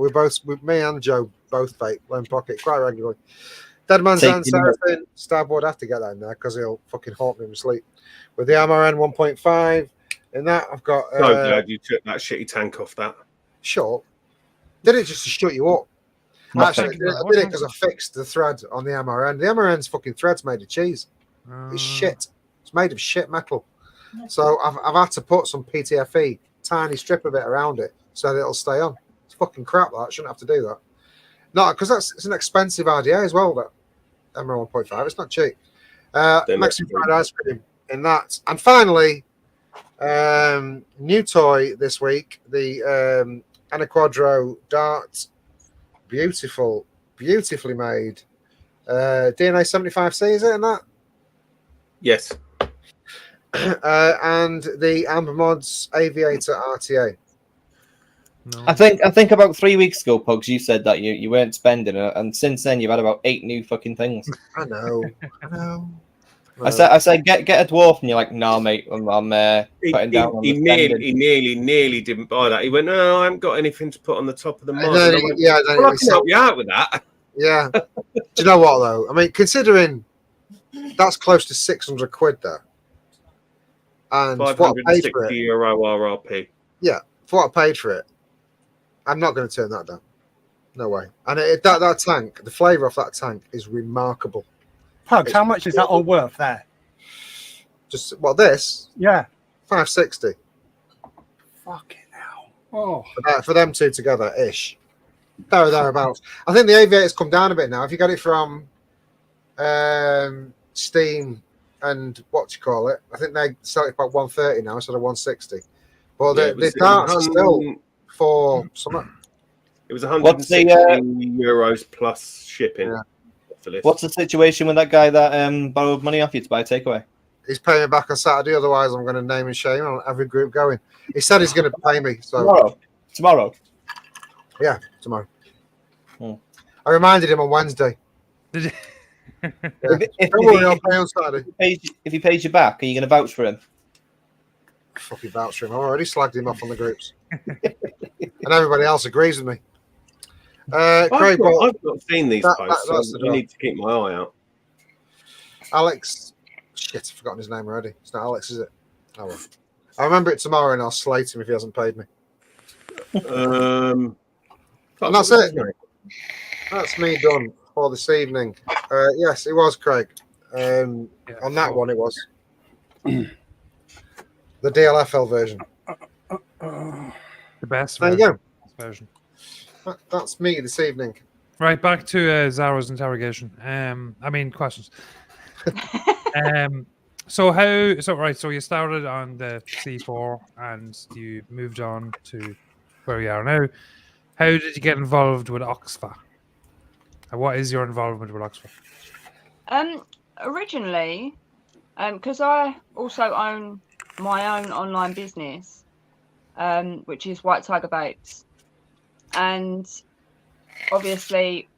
Me and Joe both vape Lemon Pocket quite regularly. Dead Man's Hand, Seraphim, Stab would have to get that in there because he'll fucking haunt me in my sleep. With the MRN 1.5, in that I've got. So glad you took that shitty tank off that. Sure. Did it just to shut you up? Actually, I did it because I fixed the thread on the MRN. The MRN's fucking thread's made of cheese. It's shit. It's made of shit metal. So I've had to put some PTFE, tiny strip of it around it so that it'll stay on. It's fucking crap, that. I shouldn't have to do that. No, because it's an expensive RDA as well, that MRN 1.5. It's not cheap. Mexican fried ice cream in that. And finally, new toy this week, the Anaquadro Dart. Beautifully made. DNA 75C, is it in that? Yes. And the Amber Mods Aviator RTA. No. I think about 3 weeks ago, Pugs, you said that you weren't spending it, and since then you've had about 8 new fucking things. I know. I said get a dwarf, and you're like, no, mate, I'm putting down on he nearly didn't buy that. He went, no, I haven't got anything to put on the top of the mod. I can help you out with that. Yeah. Do you know what though? I mean, considering that's close to 600 quid there, and what I paid for it, €560 RRP. Yeah, for what I paid for it, I'm not going to turn that down. No way. And that tank, the flavour of that tank is remarkable. Pugs, how much is that all worth there? Just this? Yeah, 560. Fucking hell! Oh, for them two together, ish. Thereabouts. I think the Aviator's come down a bit now. If you got it from Steam and what you call it? I think they sell it about 130 now instead of 160. But Yeah, the darts are still for something. It was What's the, €160 plus shipping. Yeah. For this. What's the situation with that guy that borrowed money off you to buy a takeaway? He's paying me back on Saturday. Otherwise, I'm going to name and shame on every group going. He said he's going to pay me. So Tomorrow. Yeah, tomorrow. Hmm. I reminded him on Wednesday. Did you? If Don't worry, I'll pay on Saturday. if he pays you back, are you going to vouch for him? Fucking vouch for him. I already slagged him off on the groups. And everybody else agrees with me. Craig, I've not seen these posts, that's so the I need to keep my eye out. Alex. Shit, I've forgotten his name already. It's not Alex, is it? Oh, well. I'll remember it tomorrow and I'll slate him if he hasn't paid me. And that's it. That's me done for this evening. Yes, it was Craig. On that one, it was. The DLFL version. The best There version. you go. Version. That's me this evening. Right, back to Zara's interrogation. Questions. So you started on the C4 and you moved on to where you are now. How did you get involved with Oxford? And what is your involvement with Oxford? Originally, because I also own my own online business, which is White Tiger Vapes. And obviously,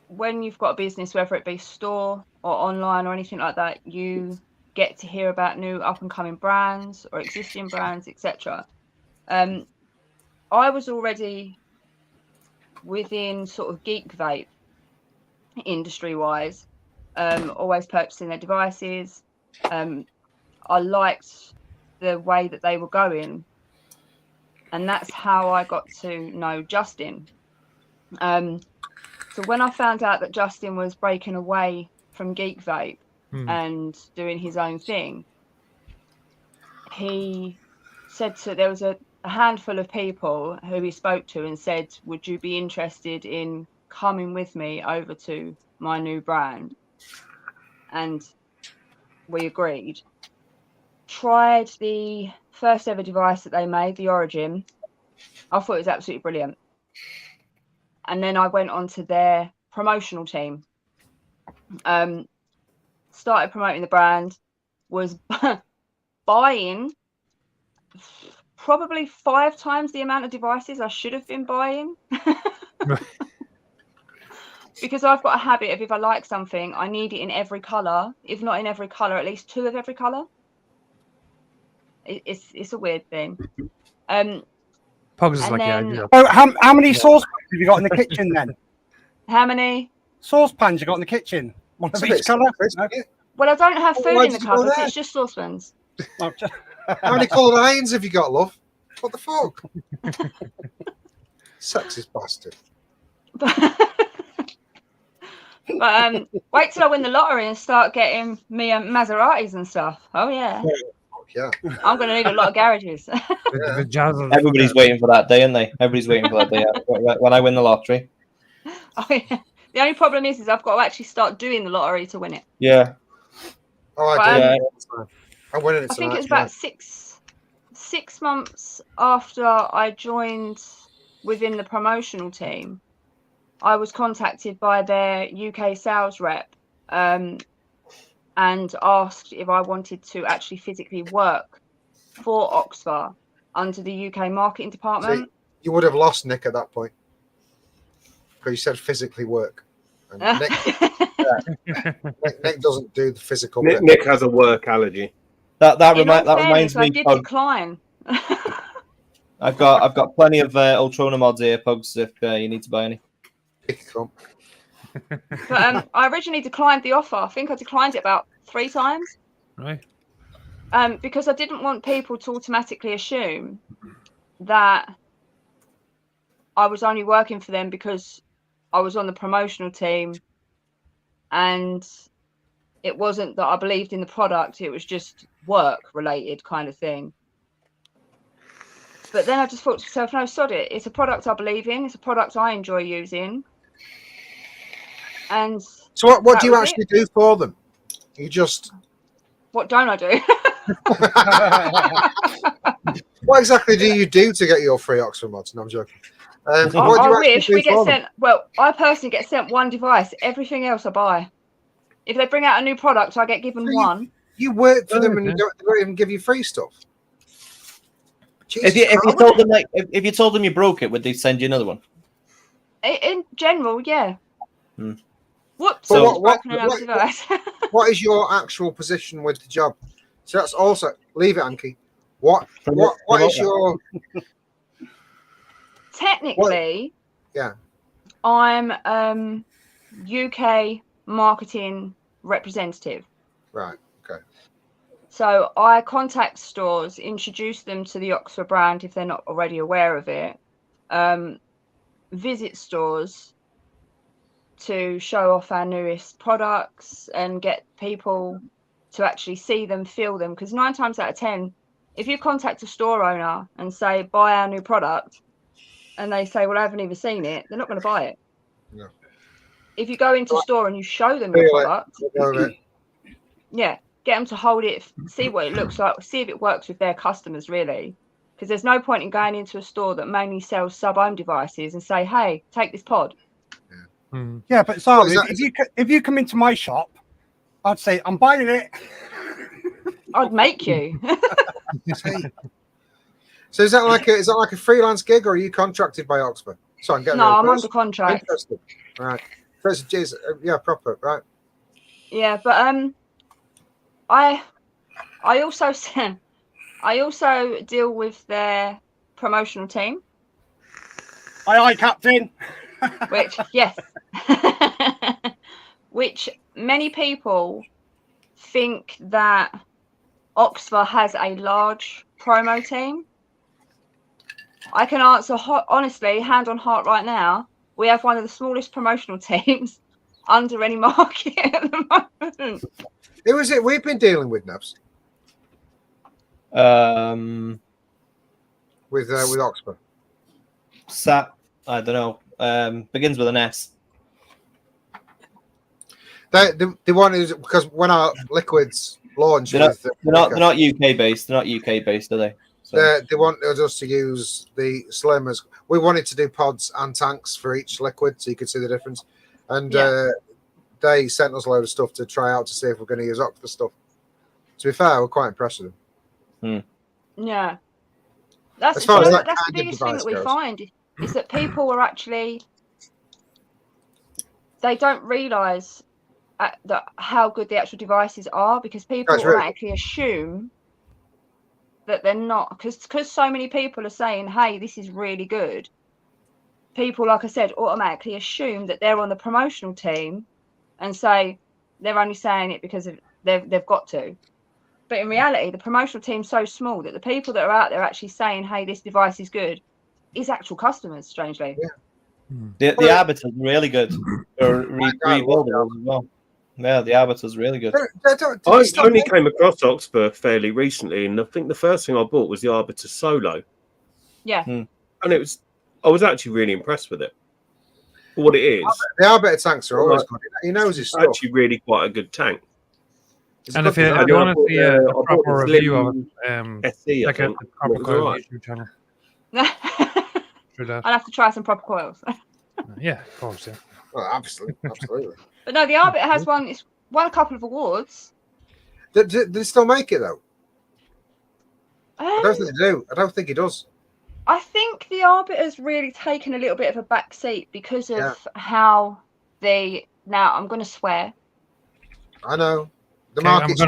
when you've got a business, whether it be store or online or anything like that, you get to hear about new up-and-coming brands or existing brands, etc. I was already within sort of geek vape industry-wise, always purchasing their devices. I liked the way that they were going, and that's how I got to know Justin. So when I found out that Justin was breaking away from Geek Vape and doing his own thing, he said there was a handful of people who he spoke to and said, would you be interested in coming with me over to my new brand? And we agreed. Tried the first ever device that they made, the Origin. I thought it was absolutely brilliant. And then I went on to their promotional team. Started promoting the brand, was buying probably 5 times the amount of devices I should have been buying. Because I've got a habit of, if I like something, I need it in every colour. If not in every colour, at least 2 of every colour. It's a weird thing. Pugs is like the idea. Oh, how many saucepans have you got in the kitchen then? How many Saucepans you got in the kitchen? One of each colour? No? Well, I don't have food why in the did you go cupboard. there? It's just saucepans. How many coloured irons have you got, love? What the fuck? Sexist bastard. But wait till I win the lottery and start getting me Maseratis and stuff. Oh yeah. Yeah. I'm going to need a lot of garages. Everybody's waiting for that day, aren't they? Everybody's waiting for that day when I win the lottery. Oh, yeah. The only problem is I've got to actually start doing the lottery to win it. Yeah. Oh, I do. I'm winning it tonight. I think it's about 6 months after I joined within the promotional team. I was contacted by their UK sales rep and asked if I wanted to actually physically work for Oxford under the UK marketing department. See, you would have lost Nick at that point because you said physically work. And Nick doesn't do the physical bit. Nick has a work allergy. That reminds me. I did decline. I've got plenty of Ultrona mods here, Pugs, if you need to buy any. But I originally declined the offer. I think I declined it about 3 times. Right. Because I didn't want people to automatically assume that I was only working for them because I was on the promotional team, and it wasn't that I believed in the product. It was just work related kind of thing. But then I just thought to myself, no, sod it. It's a product I believe in. It's a product I enjoy using. And so what do you actually do for them? You just What don't I do? What exactly do you do to get your free Oxford mods? No, I'm joking. What do I you actually wish do we get for them? sent. Well, I personally get sent one device. Everything else I buy. If they bring out a new product, I get given one. You work for them and yeah. they don't even give you free stuff. If you told them you broke it, would they send you another one? In general, yeah. Whoops! So I've broken another device. What is your actual position with the job? So that's also leave it, Hanky. What is your Technically, yeah. I'm UK marketing representative. Right. Okay. So I contact stores, introduce them to the Oxford brand if they're not already aware of it. Visit stores to show off our newest products and get people to actually see them, feel them. Because 9 times out of 10, if you contact a store owner and say, buy our new product, and they say, well, I haven't even seen it, they're not going to buy it. No. If you go into store and you show them your product, yeah, get them to hold it, see what it looks like, see if it works with their customers, really. Because there's no point in going into a store that mainly sells sub-ohm devices and say, hey, take this pod. Yeah, but Zara, if you come into my shop, I'd say, I'm buying it. I'd make you. So is that like a freelance gig, or are you contracted by Oxford? Sorry, I'm getting No, really I'm close. under contract. Interesting. Right. Yeah, proper. Right. Yeah, but I also deal with their promotional team. Aye, Captain. Which, yes. Which many people think that Oxford has a large promo team. I can answer honestly, hand on heart right now, we have one of the smallest promotional teams under any market at the moment. Who is it we've been dealing with, Nevs? With Oxford. I don't know. Begins with an S. The one is because when our liquids launched, they're not UK based. They're not UK based, are they? So. They wanted us to use the slimmers. We wanted to do pods and tanks for each liquid, so you could see the difference. And they sent us a load of stuff to try out to see if we're going to use Oxford stuff. To be fair, we're quite impressed with them. Yeah, that's as far as that's the biggest thing that we find is that people are actually they don't realise how good the actual devices are, because people automatically assume that they're not, because so many people are saying, hey, this is really good. People, like I said, automatically assume that they're on the promotional team and say they're only saying it because they've got to. But in reality, the promotional team's so small that the people that are out there actually saying, hey, this device is good, is actual customers, strangely. Yeah. The Arbiter's really good. Rebuildable as well. Yeah, the Arbiter's really good. I only came across Oxford fairly recently, and I think the first thing I bought was the Arbiter Solo. Yeah. And I was actually really impressed with it. For what it is. The Arbiter tanks are always good. He knows his stuff. Actually really quite a good tank. And if you want to see a proper review of it, check out the Proper Coils YouTube channel. I'll have to try some Proper Coils. Yeah, of course, yeah. Well, absolutely. But no, the Arbiter has won a couple of awards. Do they still make it, though? I don't think they do. I don't think he does. I think the Arbiter's really taken a little bit of a back seat because of how now I'm going to swear. I know. The Okay, market's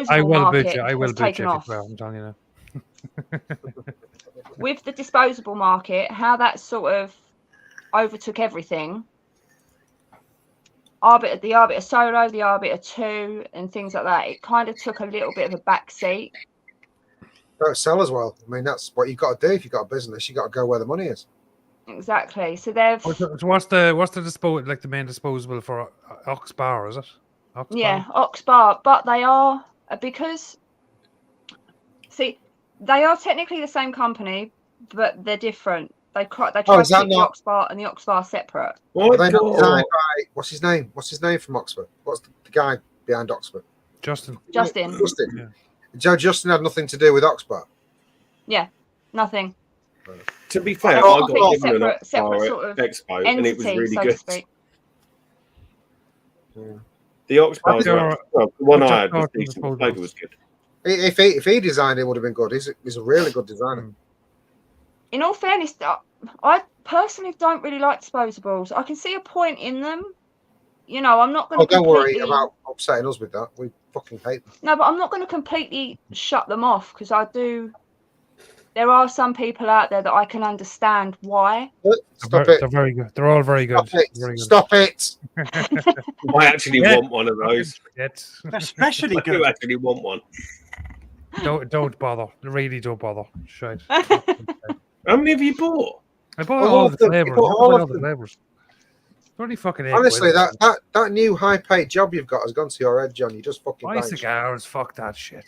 I will boot you. I will boot you as well. I'm telling you now. With the disposable market, how that sort of overtook everything. The Arbiter Solo, the Arbiter 2, and things like that. It kind of took a little bit of a back seat. Don't sell as well. I mean, that's what you've got to do if you've got a business. You've got to go where the money is. Exactly. So they've. What's the main disposable for Oxbar? Is it? Oxbar? Yeah, Oxbar, but they are because. See, they are technically the same company, but they're different. They try to keep the Oxbar and the Oxbar separate. Are they not designed by what's his name? What's his name from Oxford? What's the guy behind Oxford? Justin. Justin. Justin. Justin had nothing to do with Oxbar. Yeah, nothing. To be fair, I I got think given an separate Oxbar sort at of Expo, and it was entity, really so good. to speak. The Oxbars, the one I had was Justin decent. The disposable. flavour was good. If he designed it, would have been good. He's a really good designer. In all fairness, I personally don't really like disposables. I can see a point in them. You know, I'm not going to. Don't worry about upsetting us with that. We fucking hate them. No, but I'm not going to completely shut them off because I do. There are some people out there that I can understand why. Stop it. They're very good. They're all very good. Stop it. I actually want one of those. Especially I do good. actually want one. Don't bother. Really don't bother. Shite. How many have you bought? I bought All all of the them. flavors. I bought all of the them. flavors. 30 fucking £8. Honestly, that new high-paid job you've got has gone to your head, John. You just fucking Buy bang. cigars. Fuck that shit.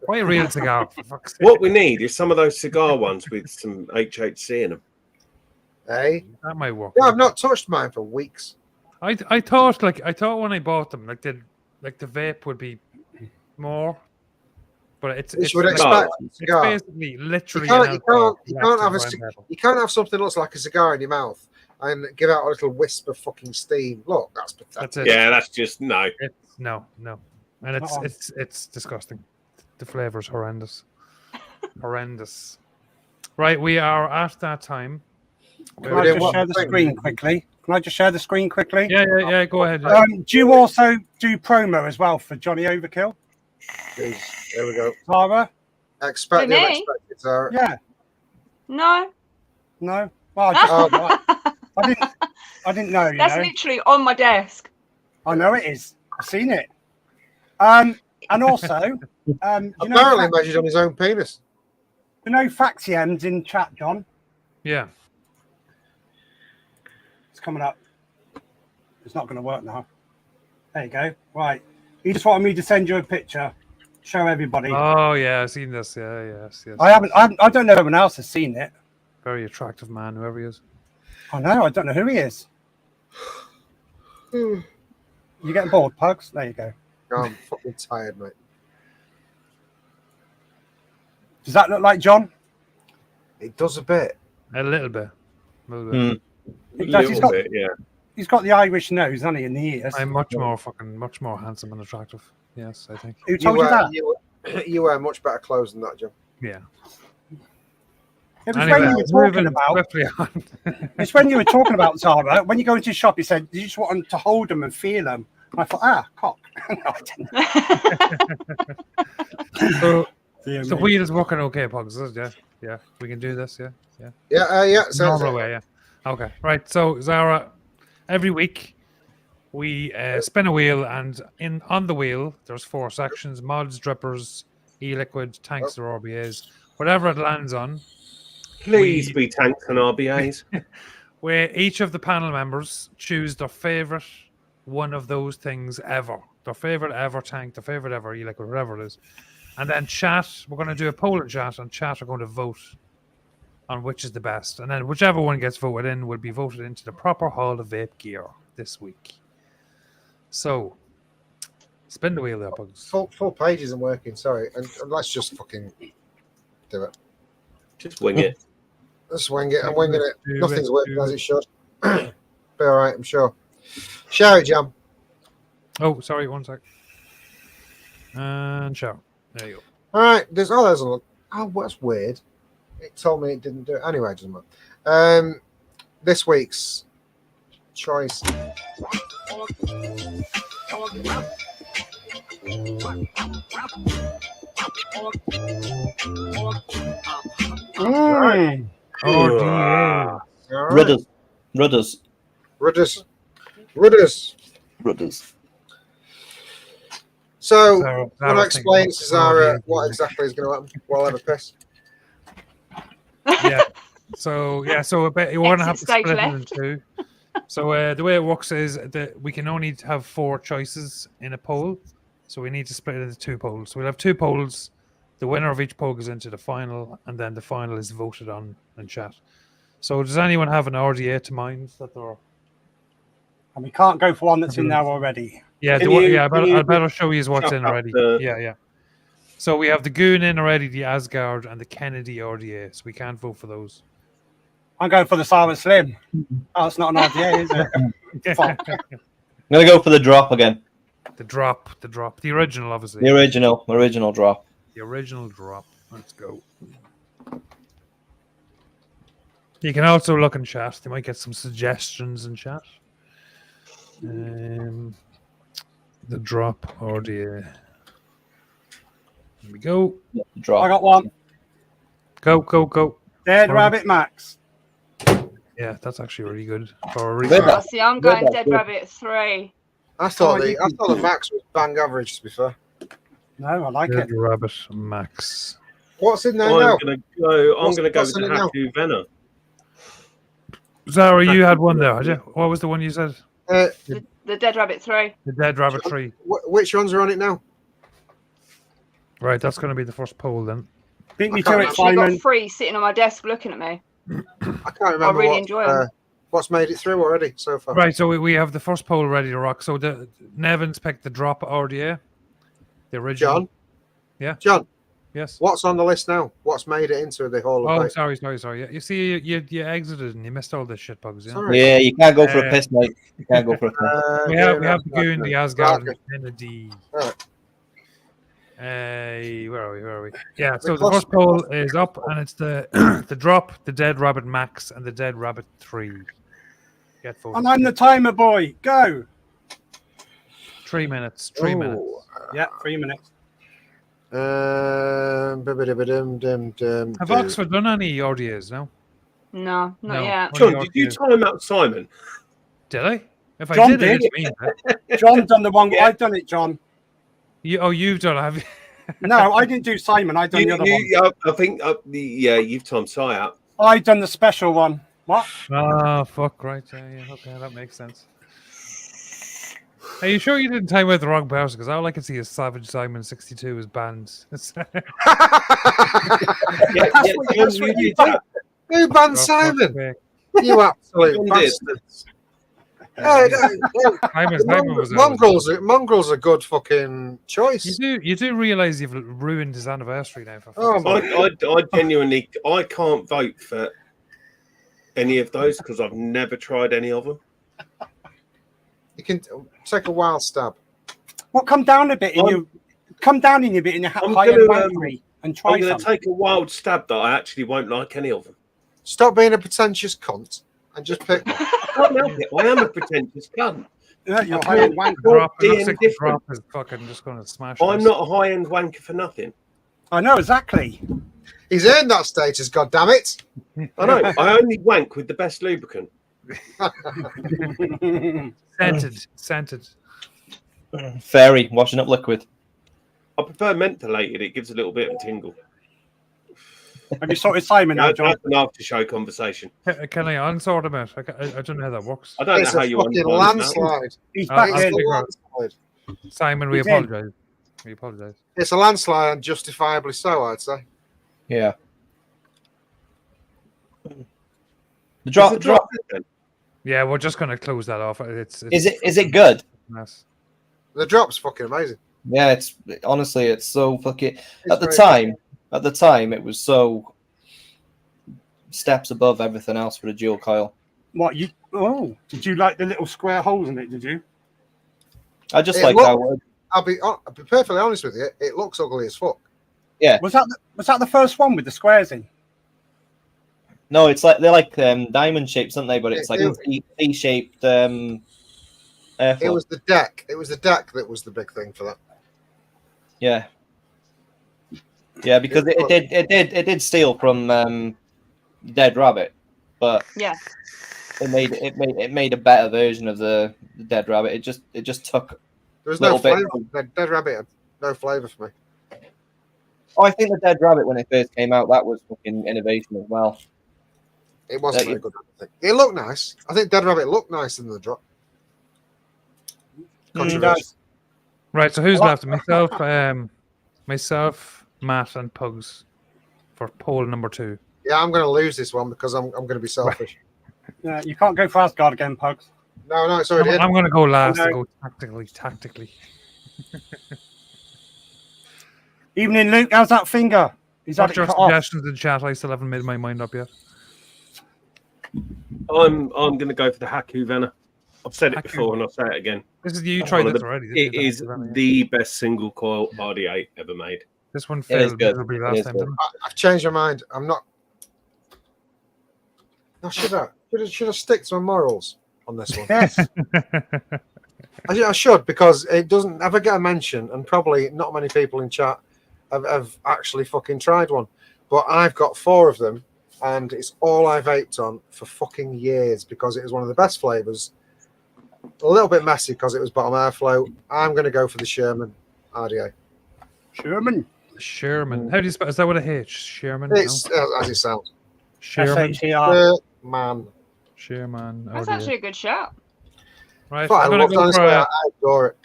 Buy a real cigar. For fuck's sake. What we need is some of those cigar ones with some HHC in them. Hey, That might work. yeah, I've not touched mine for weeks. I thought when I bought them like the vape would be more, but it's would like, expect it's cigar. basically literally You an alcohol can't have wrapped in brown paper. you can't have something that looks like a cigar in your mouth and give out a little wisp of fucking steam. Look, that's pathetic. That's it. Yeah, that's just no. It's, no, and it's disgusting. The flavor's horrendous, horrendous. Right, we are at that time. Can I just share the screen quickly? Can I just share the screen quickly? Yeah. Go ahead. Do you also do promo as well for Johnny Overkill? There we go. Zara? Expect the me? unexpected, Zara. Yeah. No. No. Well, I didn't know. That's literally on my desk. I know it is. I've seen it. And also, Apparently measured on his own penis. Factiems in chat, John. Yeah. It's coming up. It's not going to work now. There you go. Right. He just wanted me to send you a picture, show everybody. Oh yeah, I've seen this. Yeah, yes. I haven't. I don't know if anyone else has seen it. Very attractive man, whoever he is. I know. I don't know who he is. You getting bored, Pugs? There you go. I'm fucking tired, mate. Does that look like John? It does a bit. A little bit. A It does. little bit, yeah. He's got the Irish nose, hasn't he, in the ears? I'm much more handsome and attractive. Yes, I think. Who told you that? You wear much better clothes than that, John. Yeah. It was when you were talking moving about. swiftly on. It's when you were talking about Zara. When you go into the shop, you said you just want to hold them and feel them. And I thought, cock. No, I didn't. So the wheel is working okay, Pugs. Yeah. We can do this. Yeah. Yeah. Normal way. Yeah. Okay. Right. So Zara, every week we spin a wheel, and on the wheel there's 4 sections: mods, drippers, e-liquid, tanks, or RBAs. Whatever it lands on. Please be tanks and RBAs. Where each of the panel members choose their favorite one of those things ever. Their favorite ever tank, their favorite ever e-liquid, whatever it is. And then chat, we're going to do a poll in chat, and chat are going to vote on which is the best. And then whichever one gets voted in will be voted into the proper Hall of Vape gear this week. So, spin the wheel there, Bugs. Full page isn't working, sorry. And let's just fucking do it. Just wing it. Let's wing it. I'm winging it. Nothing's working as it should. Be all right, I'm sure. Share it, Jam. Oh, sorry, one sec. And show. There you go. All right. There's a look. Oh, that's weird. It told me it didn't do it. Anyway, it doesn't matter. This week's choice. Mm. Oh, Rudders. So, Zara, when I explain to Zara what exactly is going to happen while I have a piss. Yeah. So we're going to have to Exit stage split it left. in 2. So the way it works is that we can only have 4 choices in a poll. So we need to split it into 2 polls. So we'll have 2 polls. The winner of each poll goes into the final, and then the final is voted on in chat. So does anyone have an RDA to mind that they're And we can't go for one that's in there already. Yeah, Can I better show you what's chuck in up already. the- Yeah. So we have the Goon in already, the Asgard, and the Kennedy RDA. So we can't vote for those. I'm going for the Silent Slim. Oh, it's not an RDA, is it? Fuck. I'm gonna go for the drop again. The drop, the original, obviously. The original drop. The original drop. Let's go. You can also look in chat. They might get some suggestions in chat. The drop RDA. Here we go. Yeah, the drop. I got one. Go. Dead Or- Rabbit Max. Yeah, that's actually really good for a Where's refresh. that? See, I'm going Good. Dead Rabbit 3. I thought Oh, the max was bang average. To be fair, No, I like Dead it. Rabbit Max. what's in there I'm now? gonna go. I'm What's- gonna go what's with in the it now? Haku Venner. Zara, you had one there, had you? What was the one you said? The Dead Rabbit 3. The Dead Rabbit 3. Which ones are on it now? Right, that's going to be the first poll then. Beat me I to can't it, Actually Simon. got 3 sitting on my desk looking at me. I can't remember. really enjoy 'em. What's made it through already so far? Right, so we have the first poll ready to rock. So the Nevans picked the drop RDA. The original. John. Yeah. John, Yes. what's on the list now? What's made it into the whole of Oh, it? sorry. Yeah, you see, you exited and you missed all the shit bugs. Yeah. Sorry. Yeah, you can't go for a piss, mate. You can't go for a piss. We have the Goon, the Asgard, and the Kennedy. Right. Where are we? Yeah, so We're the first close. poll is up, and it's the the drop, the Dead Rabbit Max, and the Dead Rabbit 3. Get voted. And I'm the timer boy. Go. 3 minutes. 3 minutes. Yeah, 3 minutes. Have Oxford done any RDAs now? No, not yet. John, did you time out Simon? Did I? If I John did, did. it's me. Then. John done the one. I've done it, John. You've done it, have you? No, I didn't do Simon. I done the other one. I think you've timed Si out. I done the special one. What? Oh, fuck, right. Yeah, okay, that makes sense. Are you sure you didn't time out the wrong person? Because all I can see is Savage Simon 62 is banned. That's what you did. Who banned Simon? You absolute John did. bastards. Hey, Simon was mongrel's a good fucking choice. You do realise you've ruined his anniversary now. For Oh my! I genuinely can't vote for any of those because I've never tried any of them. You can take a wild stab. Well, come down a bit in your I'm high gonna, battery and try I'm going to some. take a wild stab that I actually won't like any of them. Stop being a pretentious cunt and just pick one. I can't help it. I am a pretentious cunt. Yeah, you're I high can't- and wank. Drop, it being looks like the different. drop is fucking just going to smash. I'm this. not a high-end wanker for nothing. I know exactly. He's earned that status. God damn it! I know. I only wank with the best lubricant. Scented. Fairy, washing up liquid. I prefer mentholated. It gives a little bit of a tingle. Have you sorted Simon out, John? That's an after-show conversation. Can I unsort him out? I don't know how that works. I don't It's know how a you fucking unwind that. landslide. He's I'll back It's in. a figure out. landslide. Simon, we He's in. apologise. We apologise. It's a landslide, and justifiably so, I'd say. Yeah. The Is drop. it drop then? Yeah, we're just going to close that off. It's Is it good? mess. The drop's fucking amazing. Yeah, it's honestly, it's so fucking. At the very time, it was so steps above everything else for the dual coil. What you? Oh, did you like the little square holes in it? Did you? I just It like looked- how I'll be perfectly honest with you. It looks ugly as fuck. Was that the first one with the squares in? no, it's like they're like diamond shapes, aren't they? But it's like It- a C-shaped. It airflow. was the deck. It was the deck that was the big thing for that. Yeah, because it did steal from Dead Rabbit, but Yeah. it made a better version of the Dead Rabbit. It just took. There was no Little bit. flavour. The Dead Rabbit had no flavour for me. Oh, I think the Dead Rabbit when it first came out, that was fucking innovation as well. It wasn't Yeah, very good. I think. It looked nice. I think Dead Rabbit looked nicer than the drop. Controversial. Right, so who's left? Myself, Matt, and Pugs for poll number 2. Yeah, I'm going to lose this one because I'm going to be selfish. Yeah, you can't go for Asgard again, Pugs. No, it's already in. I'm going to go last No. and go tactically. Evening, Luke. How's that finger? He's had What's it your cut off. suggestions in chat? I still haven't made my mind up yet. I'm going to go for the Haku Venner. I've said it Haku. before and I'll say it again. This is you One tried of this the- already. It is the best single coil RD8 ever made. This one is failed good. miserably It last is time. good. Didn't I've changed my mind. I'm not. No, should I stick to my morals on this one? Yes. it? I should, because it doesn't ever get a mention, and probably not many people in chat have actually fucking tried one. But I've got 4 of them, and it's all I vaped on for fucking years because it was one of the best flavors. A little bit messy because it was bottom airflow. I'm going to go for the Sherman RDA. Sherman. Sherman. How do you spell? Is that with a H? Sherman. It's as it sounds. Sherman. SHER. Man, Sherman. That's RDA. actually a good shout. Right. I I'm gonna love go honestly, for. I adore it.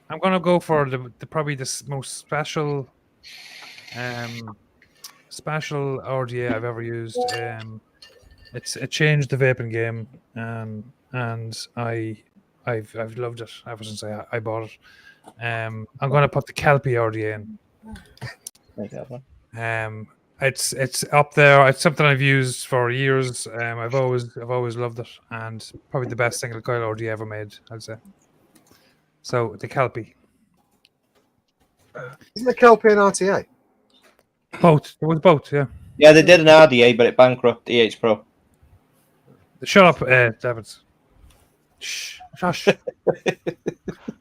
I'm gonna go for the probably the most special RDA I've ever used. It changed the vaping game, and I've loved it ever since I bought it. I'm gonna put the Kelpie RDA in. It's up there. It's something I've used for years. I've always loved it, and probably the best single coil RDA ever made, I'd say. So the Kelpie. Isn't the Kelpie an RTA? Both. There was both, yeah. Yeah, they did an RDA, but it bankrupted EH Pro. Shut up, Devins. Shh. Shush.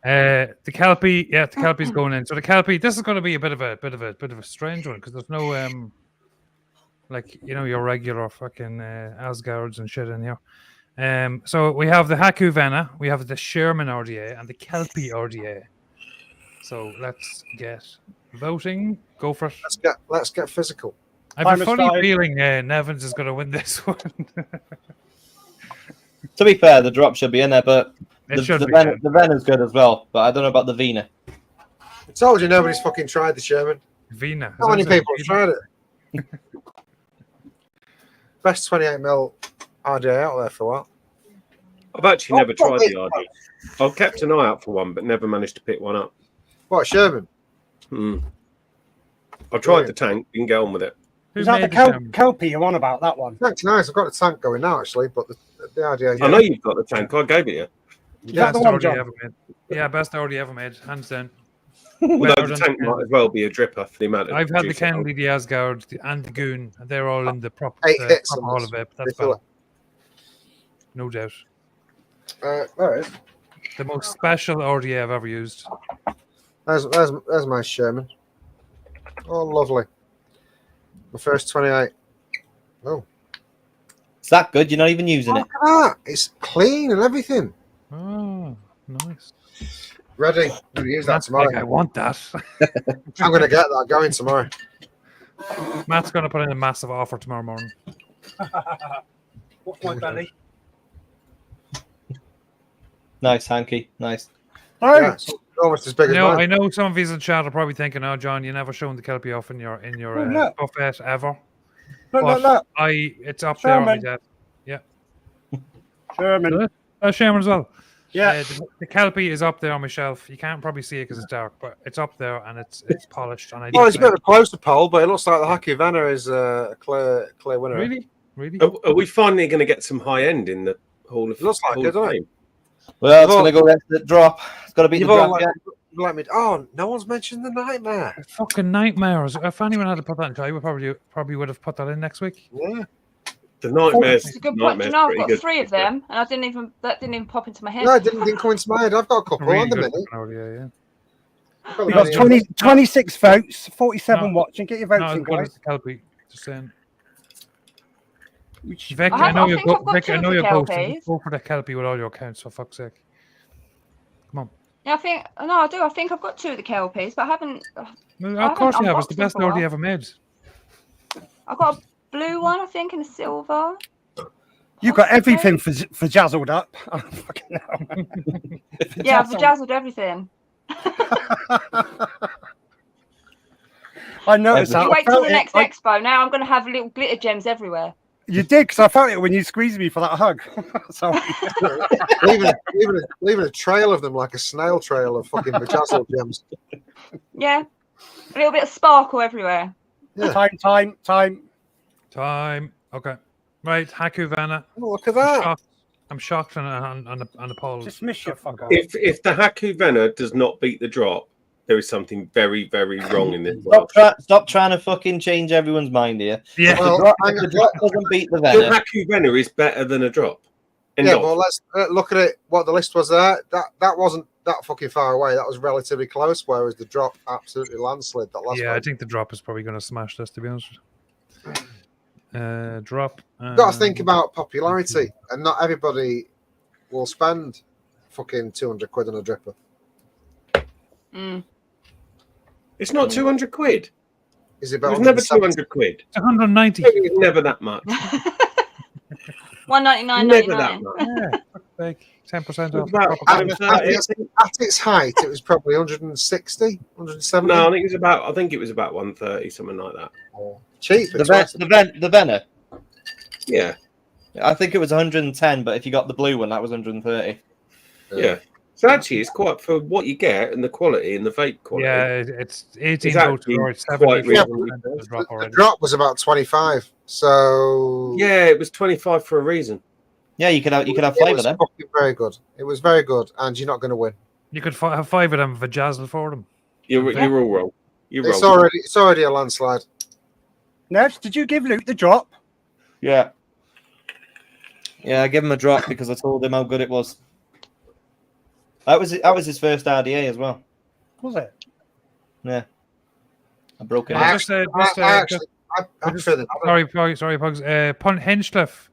The Kelpie, yeah, the Kelpie's going in. So the Kelpie, this is going to be a bit of a strange one because there's no like your regular fucking Asgards and shit in here. So we have the Haku Venner, we have the Sherman RDA, and the Kelpie RDA. So let's get voting. Go for it. Let's get physical. I have a Timer funny started. feeling Nevans is going to win this one. To be fair, the drop should be in there, but It should the be. Ven- the Ven is good as well. But I don't know about the Vena. I told you nobody's fucking tried the Sherman. Vena. How many people have tried it? Best 28mm RDA out there for a while. I've actually never tried the RD. I've kept an eye out for one, but never managed to pick one up. What, Sherman? I tried the tank, didn't get on with it. Is that the Kelpie you're on about, that one? Tank's nice. I've got the tank going now, actually, but the RDA. I know you've got the tank. I gave it you. Is that Best the one, RDA John? ever made. Yeah, best RDA ever made, hands down. Although Better the than tank the- might as well be a dripper for the amount of. I've had the juice it holds. Kennedy, the Asgard, and the Goon. And they're all in the proper, 8 hits proper on Hall this. of Vape. They That's fill better. No doubt. There it is. The most special RDA I've ever used. There's my Sherman. Oh, lovely. My first 28. Oh, Is that good? You're not even using it. look at that. It's clean and everything. Oh, nice. Ready. I'm going to use that That's tomorrow. like I want that. I'm going to get that going tomorrow. Matt's going to put in a massive offer tomorrow morning. What's my belly? Nice, Hanky. Nice. Oh, Yeah, it's almost as big as I mine. know some of you in chat are probably thinking, "Oh, John, you never shown the Kelpie off in your Oh, no. buffet ever." look. It's up there on my Sherman. desk. Sherman. Sherman as well. Yeah. The Kelpie is up there on my shelf. You can't probably see it because it's dark, but it's up there and it's polished. And Well, it's a bit of a closer poll, but it looks like the Haku Venner is a clear winner. Really. Are we finally going to get some high end in the Hall of? It looks like Hall it, of doesn't it? Fame? Well, it's Well- going to go against the drop. It's got to beat the You've all drop. like, Yeah. like me. Oh, no one's mentioned the Nightmare. Fucking nightmares. If anyone had to put that in, I would probably would have put that in next week. Yeah. The Nightmares. It's a good point. Nightmare's You know, I've pretty got good. 3 of them, and that didn't even pop into my head. No, it didn't come into my head. I've got a couple on the good minute. fucking audio, yeah. I've got We the got mini. 20, 26 votes, 47 No. watching. Get your votes Not as in, good as guys. the Kelpie. Just saying. Which- Vic, I I know think you're I've got Vic, 2 I of know the you're posting. Kelpies. Go for the Kelpie with all your accounts, for fuck's sake. Yeah, I do. I think I've got 2 of the Kelpies, but I haven't. Well, I of course you haven't have. It's the unboxed them best for a RD while. ever made. I've got a blue one, I think, and a silver. You've got everything for jazzled up. Oh, fucking hell. Yeah, I've bedazzled everything. I noticed You that. wait till I the next expo. Now I'm going to have little glitter gems everywhere. You did, because I felt it when you squeezed me for that hug. So leaving a trail of them like a snail trail of fucking bedazzled gems. Yeah. A little bit of sparkle everywhere. Yeah. Time. Okay. Right, Haku Vanna. Oh, look at that. I'm shocked and appalled. Dismiss your fuck off. If the Haku Venner does not beat the drop, there is something very, very wrong in this world. Stop trying to fucking change everyone's mind here. Yeah. Well, The drop doesn't beat the The Venner. Haku Venner is better than a drop. Yeah, well, let's look at it. What the list was there. That wasn't that fucking far away. That was relatively close. Whereas the drop absolutely landslid. That last Yeah, I one. think the drop is probably going to smash this, to be honest. Drop. You've got to think about popularity, and not everybody will spend fucking 200 quid on a dripper. Mm. It's not 200 quid. Is It it about was never 170? 200 quid. It's 190. It was never that much. $199.99. Never that much. Yeah, like 10% It was off. about Proper At, Coils. at its height, it was probably 160, 170. No, I think it was about 130, something like that. Cheap. The Venner. Yeah, I think it was 110, but if you got the blue one, that was 130. yeah. So actually, it's quite for what you get and the quality and the vape quality. Yeah, it's 18 It's actually volts or quite 70 reasonable. the drop The already. drop was about 25. So Yeah, it was 25 for a reason. Yeah, you could have it flavour was then. fucking very good. It was very good, and you're not going to win. You could have 5 of them vajazzle for them. You're all wrong. You're It's wrong. already a landslide. Nev, did you give Luke the drop? Yeah. Yeah, I gave him a drop because I told him how good it was. That was his first RDA as well. Was it? Yeah. I broke it. Yeah, out. just, I'm sure that sorry, Pugs. Hinchcliffe,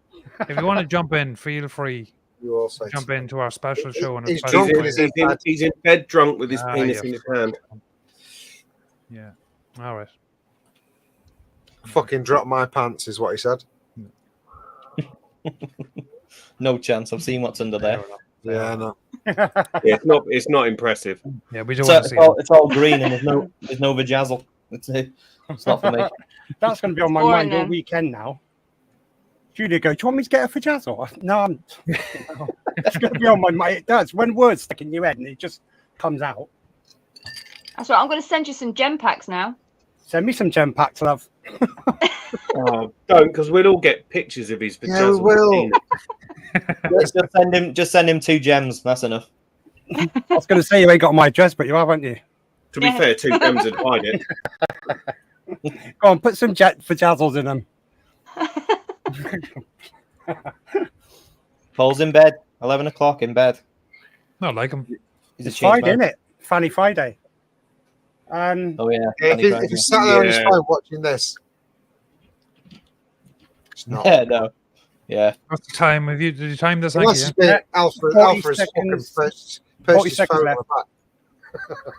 if you want to jump in, feel free. you also Jump into our special show. On a He's special drunk day. and he's He's in bed drunk with his Ah, penis yeah. in his hand. Yeah. All right. fucking drop my pants, is what he said. No chance. I've seen what's under there. Yeah, no. Yeah, it's not impressive. Yeah, we don't So want to see it's all green and there's no vajazzle. It's not for me. That's going to be on my Boring mind all then. weekend now. Julia go, do you want me to get a fajazzle? No, it's going to be on my mind. It does. When words stick in your head and it just comes out. That's right. I'm going to send you some gem packs now. Send me some gem packs, love. Oh, don't, because we'll all get pictures of his Yeah, we vajazzled will. penis. just send him 2 gems. That's enough. I was going to say you ain't got my address, but you have, haven't you? To be fair, 2 gems would hide it. Go on, put some vajazzles in them. Paul's in bed. 11 o'clock in bed. Not like him. He's a It's change Friday, man. isn't it? Fanny Friday. Oh yeah. If he's sat there on his Yeah. phone watching this, it's not. Yeah, no. Yeah. What's the time? Have you, did you time this? Unless Hanky, it's yeah? been Alfred's 40 fucking seconds. perched 40 his seconds phone on left. the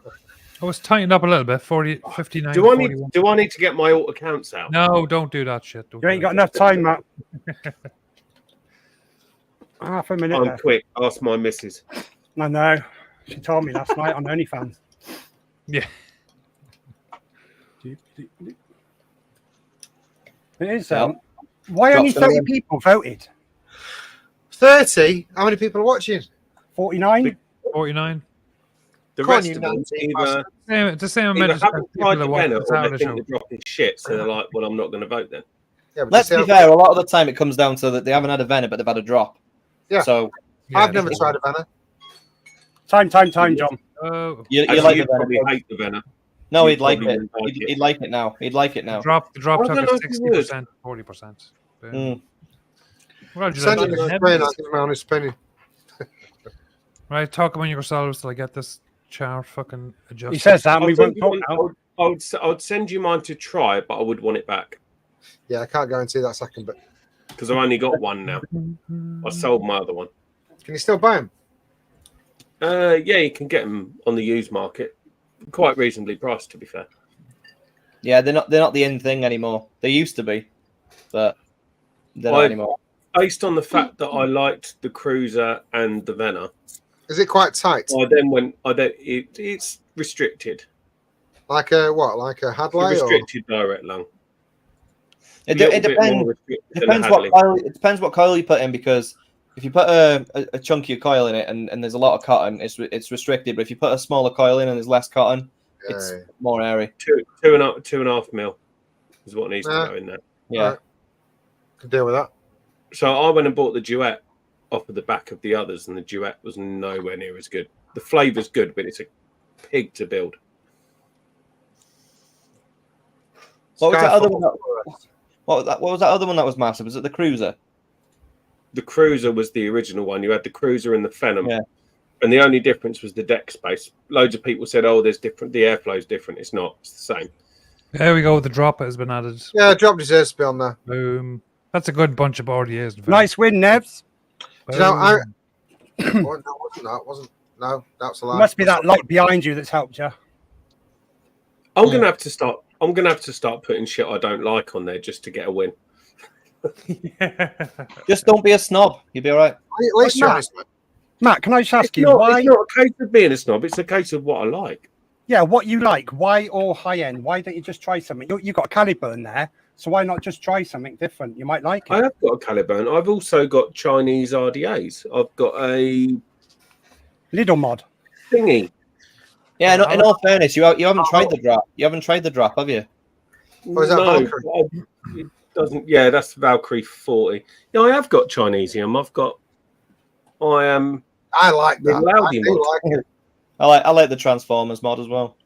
back. Oh, it's tightened up a little bit. 40, 59, Do I 41. need to get my alt accounts out? No, don't do that shit. Don't You do ain't that. got enough time, Matt. Half a minute I'm left. quick. Ask my missus. I know. She told me last night on OnlyFans. Yeah. It is. Yep. Why only Drops 30 in. people voted? 30? How many people are watching? 49? 49. The Come on, rest you of them numpty either, It's the same either amount as haven't people tried that the watch banner the or Saturday they show. think the drop is shit, so they're like, well, I'm not going to vote then. Yeah, but Let's you be see, fair. A lot of the time, it comes down to that they haven't had a Venner, but they've had a drop. Yeah. So I've never tried a banner. Time, John. Oh, you Actually, like you the Venner? probably hate the banner. No, you he'd like probably it. wouldn't like it. He'd like it now. He'd like it now. the drop I took don't a know if you would. 60%, 40%. Mm. Well, Send him don't his know. brain, I'll give him my honest opinion. right, talk among yourselves till I get this chart fucking adjusted. He says that, and I'll we send won't you talk one- now. I would send you mine to try, but I would want it back Yeah, I can't guarantee that second, but because I've only got one now. I sold my other one. can you still buy them? Yeah, you can get them on the used market, quite reasonably priced, to be fair. Yeah, they're not the in thing anymore. They used to be, but they're not anymore. Based on the fact that I liked the Cruiser and the Venner, Is it quite tight? I then went. It's restricted. Like a what? Like a It's a Hadley? Or? restricted direct lung. It little bit depends. more restricted than Depends the what Hadley. coil. It depends what coil you put in, because if you put a chunkier coil in it and there's a lot of cotton, it's restricted. But if you put a smaller coil in and there's less cotton, it's more airy. 2.5 mil is what needs to Yeah. go in there. Yeah. Right. Can deal with that. So I went and bought the duet off of the back of the others, and the duet was nowhere near as good. The flavour's good, but it's a pig to build. What was that other Skyfall. one? What was that other one that was massive? Was it the Cruiser? The Cruiser was the original one. You had the Cruiser and the Phenom. Yeah. And the only difference was the deck space. Loads of people said, "Oh, there's different. The airflow's different." It's not. It's the same. There we go. The dropper has been added. Yeah, drop deserves to be on there. Boom. That's a good bunch of RDAs. in fact. Nice win, Nevs. Do you know, Boom. Oh, no, wasn't that? Wasn't no? That's a lie. Must be that light behind you that's helped you. I'm gonna have to start. I'm gonna have to start putting shit I don't like on there just to get a win. Yeah. Just don't be a snob. You'll be all right. At least you're honest, mate. Matt, can I just ask It's you not, why? it's not a case of being a snob. It's a case of what I like. Yeah, what you like? Why all high end? Why don't you just try something? You got a Caliburn there, so why not just try something different? You might like it. I have got a Caliburn. I've also got Chinese RDAs. I've got a Little mod. thingy. Yeah. In all fairness, you haven't tried the drop. You haven't tried the drop, have you? Or is that Valkyrie? It doesn't. Yeah, that's Valkyrie 40. Yeah, I have got Chinesium. I like The that. Loudie I do mod. like it. I like the Transformers mod as well.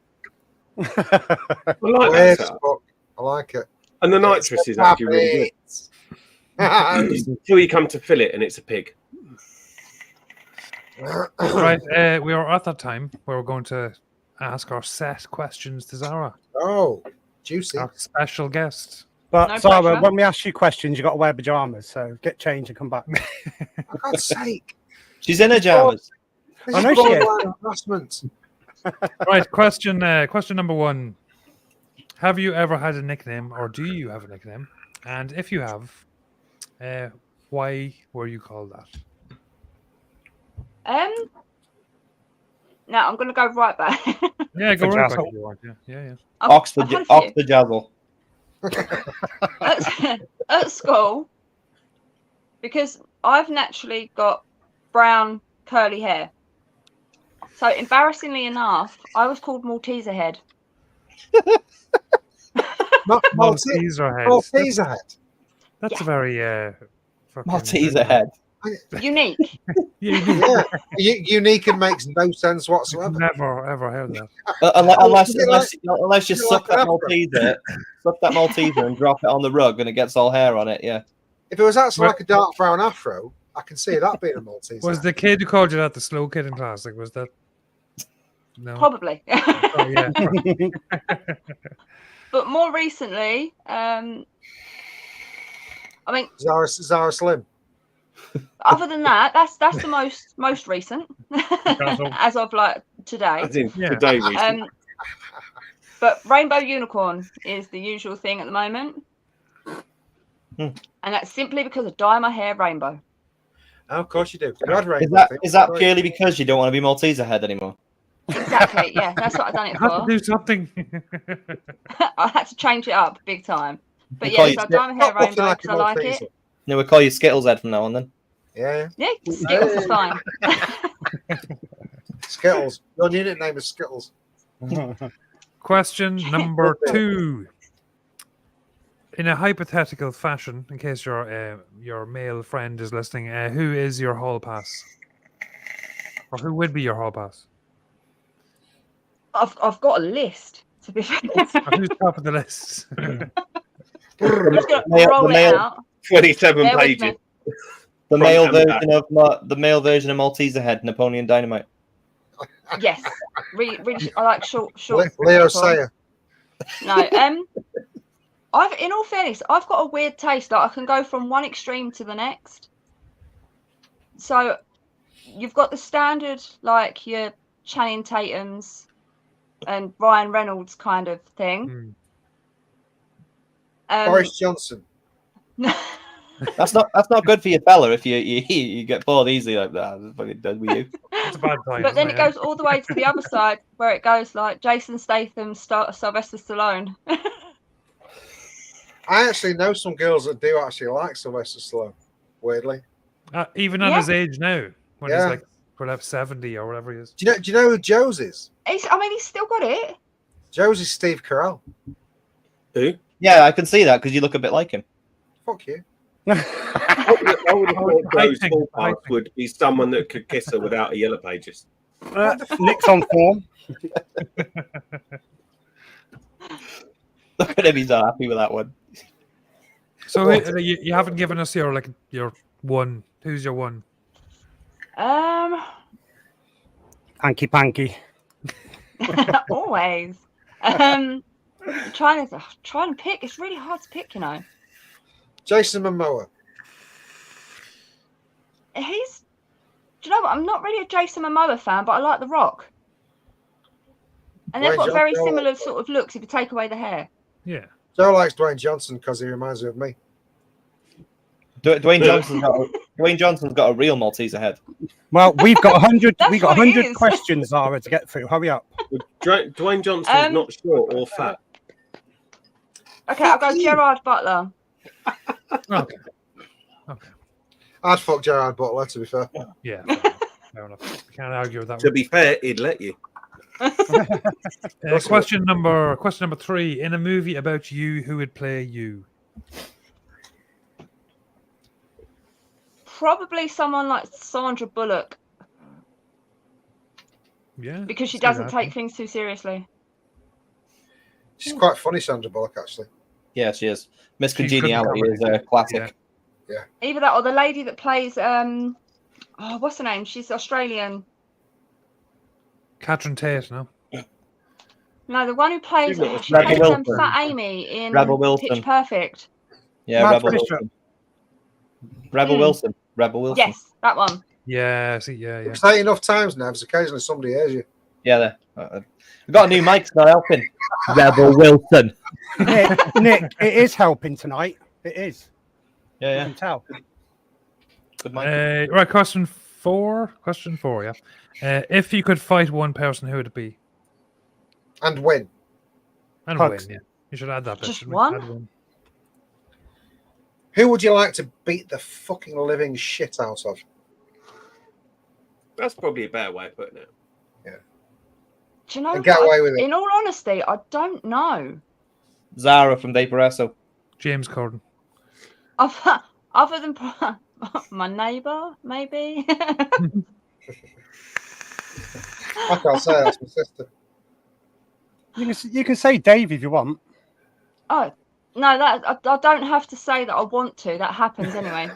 I like Weird that. as fuck. I like it. And the nitrous is actually really good. good. Until you come to fill it and it's a pig. Right. We are at that time where we're going to ask our set questions to Zara, Oh, juicy. our special guest. But No Zara, pressure. when we ask you questions, you got to wear pajamas. So get changed and come back. For God's sake. She's in her jammers. This I is know she is. borderline harassment. Right. Question number one. Have you ever had a nickname, or do you have a nickname? And if you have, why were you called that? Now I'm going to go right back. Yeah, go right back Jazzle. if you want. Yeah. Oxford I've had a few. Jazzle. At school, because I've naturally got brown curly hair. So embarrassingly enough, I was called Malteser Head. Not Malteser head. Malteser head. That's Yeah. a very fucking Malteser head. Unique. Yeah. Unique and makes no sense whatsoever. Never ever heard that. Unless you is it suck like that an Malteser and drop it on the rug and it gets all hair on it. Yeah. If it was actually Right. like a dark brown afro, I can see that being a Malteser. Was the kid who called you that the slow kid in class? Like, was that? No. Probably. Oh, yeah. But more recently, I mean, Zara Slim. other than that, that's the most recent as of like today. As in Yeah. today, recently. But Rainbow Unicorn is the usual thing at the moment. And that's simply because I dye my hair rainbow. Oh, of course you do. You had Is rainbow that thing. is that purely because you don't want to be Malteser head anymore? Exactly, yeah, that's what I've done it I have to for. do something. I had to change it up big time. But You call yeah, you so I dye my hair Stop looking rainbow like a because I like Malteser. it. No, we'll call you Skittles head from now on then. Yeah. Yeah, Skittles is fine. Skittles. Your unit name is Skittles. Question number 2. In a hypothetical fashion, in case your male friend is listening, who is your hall pass? Or who would be your hall pass? I've got a list, to be fair. Or who's top of the list? I'm just going to roll it out. 27 Bear with pages. me. The Front male and back. version of the male version of Malteser head, Napoleon Dynamite. Yes, really, I like short. Leo people. Sayer. No, in all fairness, I've got a weird taste. Like I can go from one extreme to the next. So, you've got the standard, like your Channing Tatum's and Ryan Reynolds kind of thing. Boris Johnson. That's not good for your fella if you get bored easily like that. That's fucking dead with you. It's a bad time. But then isn't it goes all the way to the other side where it goes like Jason Statham, Sylvester Stallone. I actually know some girls that do actually like Sylvester Stallone. Weirdly, Even at Yeah. his age now, when Yeah. he's like perhaps 70 or whatever he is. do you know who Joe's is? He's still got it. Joe's is Steve Carell. Who? Yeah, I can see that because you look a bit like him. Fuck you. I would have thought I Joe's think- ballpark would be someone that could kiss her without a yellow pages. Nick's on form. Look at him, he's not happy with that one. So you haven't given us your one. Who's your one? Hankypanky. Always. Trying to pick. It's really hard to pick, you know. Jason Momoa. Do you know what? I'm not really a Jason Momoa fan, but I like The Rock. And they've Dwayne got very Johnson. similar sort of looks if you take away the hair. Yeah. Joe likes Dwayne Johnson because he reminds me of me. Dwayne Johnson's got a real Malteser head. Well, we've got 100. That's We got what it 100 is. questions, Zara, to get through. Hurry up. Dwayne Johnson's not short or fat. Okay, I'll go Gerard Butler. Okay. I'd fuck Gerard Butler, to be fair. Yeah. Fair enough. Can't argue with that. To be fair, he'd let you. Question number 3. In a movie about you, who would play you? Probably someone like Sandra Bullock Yeah. because she see doesn't that. take things too seriously. She's quite funny, Sandra Bullock, actually. Yeah, she is. Miss She's good Congeniality comedy. is a classic. Either that or the lady that plays what's her name? She's Australian. Catherine Tate, no? No, the one who plays Rebel she plays Wilson. Fat Amy in Rebel Wilson. Pitch Perfect. Yeah, Matt Rebel Wates. Wilson. Rebel Wilson. Rebel Wilson. Yes, that one. Yeah, see, yeah. Say enough times, Nevs. Occasionally somebody hears you. Yeah, there. We've got a new mic, not helping. Rebel Wilson. Nick, it is helping tonight. It is. You Yeah, can tell. Good mic. Right, question 4, yeah. If you could fight one person, who would it be? And win. And Pugs. win, yeah. You should add that bit. Just shouldn't we? one? Add one. Who would you like to beat the fucking living shit out of? That's probably a better way of putting it. Do you know? And get what? away with it. In all honesty, I don't know. Zara from Vaporesso. James Corden. Other than my neighbour, maybe. I can't say that's my sister. You can say Dave if you want. Oh no, that I don't have to say that I want to. That happens anyway.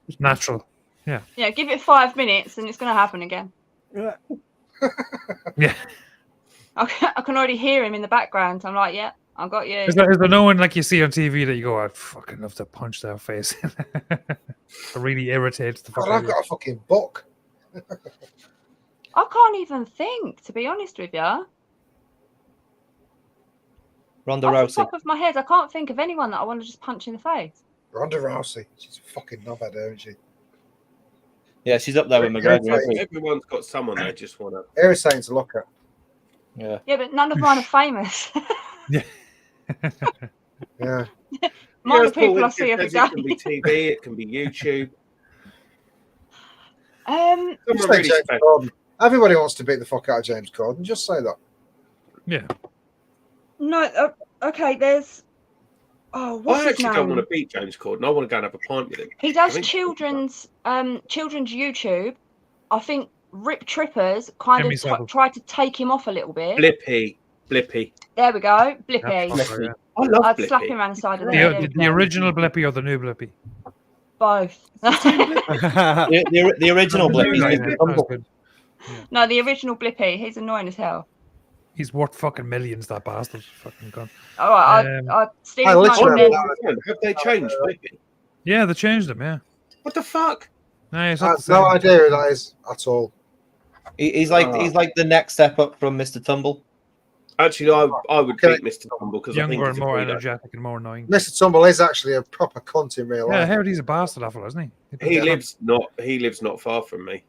It's natural. Yeah, give it 5 minutes and it's going to happen again. Yeah. Yeah. I can already hear him in the background. I'm like, yeah, I got you. Is there no one like you see on TV that you go, I'd fucking love to punch their face? It really irritates the fuck God, out I've of you. got a fucking book. I can't even think, to be honest with you. Ronda Off the Rousey. top of my head, I can't think of anyone that I want to just punch in the face. Ronda Rousey. She's a fucking knobhead, isn't she? Yeah, she's up there with McGregor. isn't she? Everyone's got someone they just want to. Irritating to look at. Yeah. Yeah, but none of mine are famous. Yeah. Mine are it's cool, people I it see every can be day. TV, it can be YouTube. Um, Just Someone say really James special. Corden. Everybody wants to beat the fuck out of James Corden. Just say that. Yeah. no, okay, there's. Oh, what's I his actually name? don't want to beat James Corden. I want to go and have a pint with him. He does I think- children's YouTube. I think Rip Trippers kind Jimmy of Savile. tried to take him off a little bit. Blippy. There we go, Blippy. That's proper, yeah. I love I'd Blippy. slap him around the side of the head. The original Blippy or the new Blippy? Both. The original Blippy. Right, He's yeah, humble. that's good. No, the original Blippy. He's annoying as hell. He's worth fucking millions, that bastard. Fucking gone. All right, Um, Steve I literally- Martin. Have they changed Blippy? Yeah, they changed him, yeah. What the fuck? No, it's I not have the no same. idea who that is at all. He's like the next step up from Mr. Tumble. Actually, I would Okay. beat Mr. Tumble because I think Younger he's and a more breeder. energetic and more annoying. Mr. Tumble is actually a proper cunt in real Yeah, I life. heard he's a bastard after, isn't he? He lives not far from me.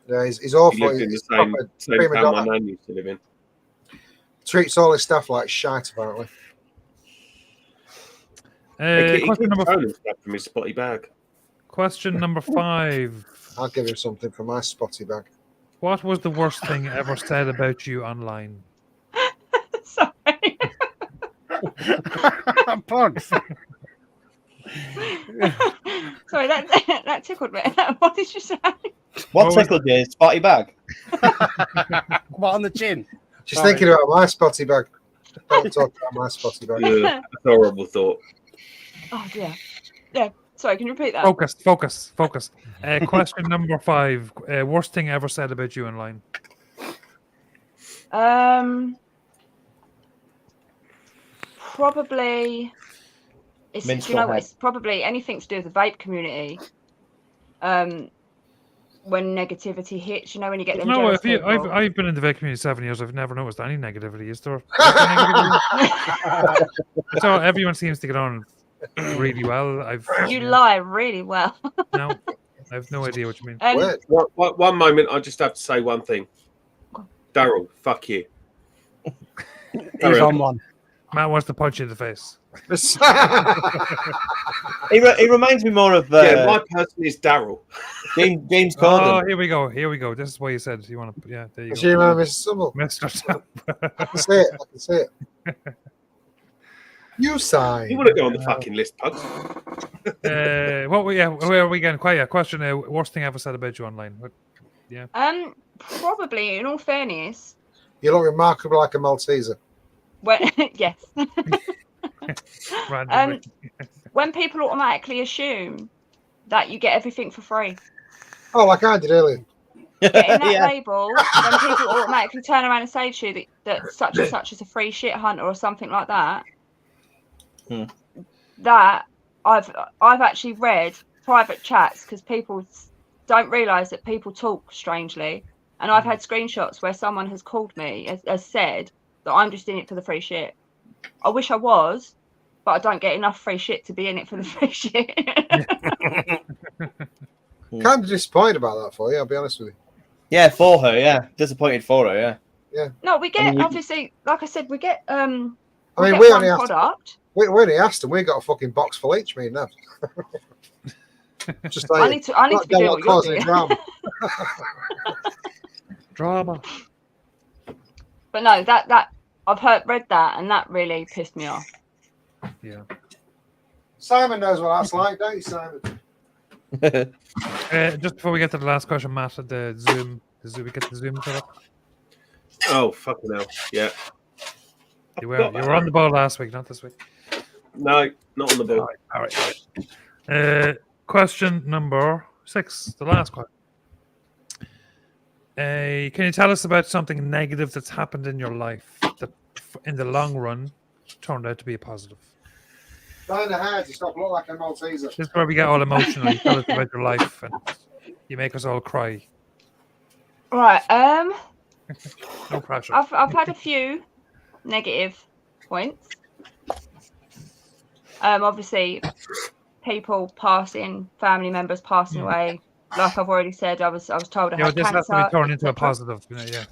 Yeah, he's He awful. lives in the He's same proper town prima my donna. nan used to live in. Treats all his stuff like shite, apparently. Question number from his spotty bag. Question number 5. I'll give him something from my spotty bag. What was the worst thing ever said about you online? Sorry. Pugs. Sorry, that tickled me. What did you say? What tickled you? Spotty bag? What on the chin? She's Sorry. thinking about my spotty bag. Don't talk about my spotty bag. Yeah, that's a horrible thought. Oh dear. Yeah. Sorry, can you repeat that? Focus. Question number 5. Worst thing ever said about you online? Probably. It's, do you know what? It's probably anything to do with the vape community. When negativity hits, you know, when you get them No, jealous people. I've been in the vape community 7 years. I've never noticed any negativity. Is there? So everyone seems to get on really well. You lie really well. No, I have no idea what you mean. One moment, I just have to say one thing. Daryl, fuck you. He's on one. Matt wants to punch you in the face. He reminds me more of my person is Daryl. James Oh, Corden. here we go. This is why you said you want to. Yeah, there you She go. remember Mrs. Sumble. Mr. I can see it. You sign. You want to go on the fucking list, Pugs? Where are we getting quiet? Question: worst thing ever said about you online? Probably. In all fairness, You look remarkable like a Malteser. yes. Randomly. When people automatically assume that you get everything for free. Oh, like I did earlier. Getting that label, when people automatically turn around and say to you that such and such is a free shit hunter or something like that. That I've actually read private chats because people don't realise that people talk strangely, and I've had screenshots where someone has called me has said that I'm just in it for the free shit. I wish I was, but I don't get enough free shit to be in it for the free shit. Kind of disappointed about that for you, I'll be honest with you. Yeah, for her, yeah. Disappointed for her, yeah. No, we get, obviously, like I said, we get I mean, we we get only one asked. product. We only asked, and we got a fucking box full each. Me and Nev. Just I need to be doing what you're doing. drama. Drama. But no, that I've read that, and that really pissed me off. Yeah. Simon knows what that's like, don't you, Simon? Just before we get to the last question, Matt, the Zoom. We get the Zoom set up. Oh, fucking hell. Yeah. You were on the ball last week, not this week. No, not on the ball. All right. Question number 6, the last question. Can you tell us about something negative that's happened in your life that, in the long run, turned out to be a positive? Down the head, you stop look like a Malteser. This is where we get all emotional. You tell us about your life, and you make us all cry. Right. No pressure. I've had a few negative points. Obviously, people passing, family members passing away. Like I've already said, I was told I had this cancer. has to be turned into a positive. Yeah.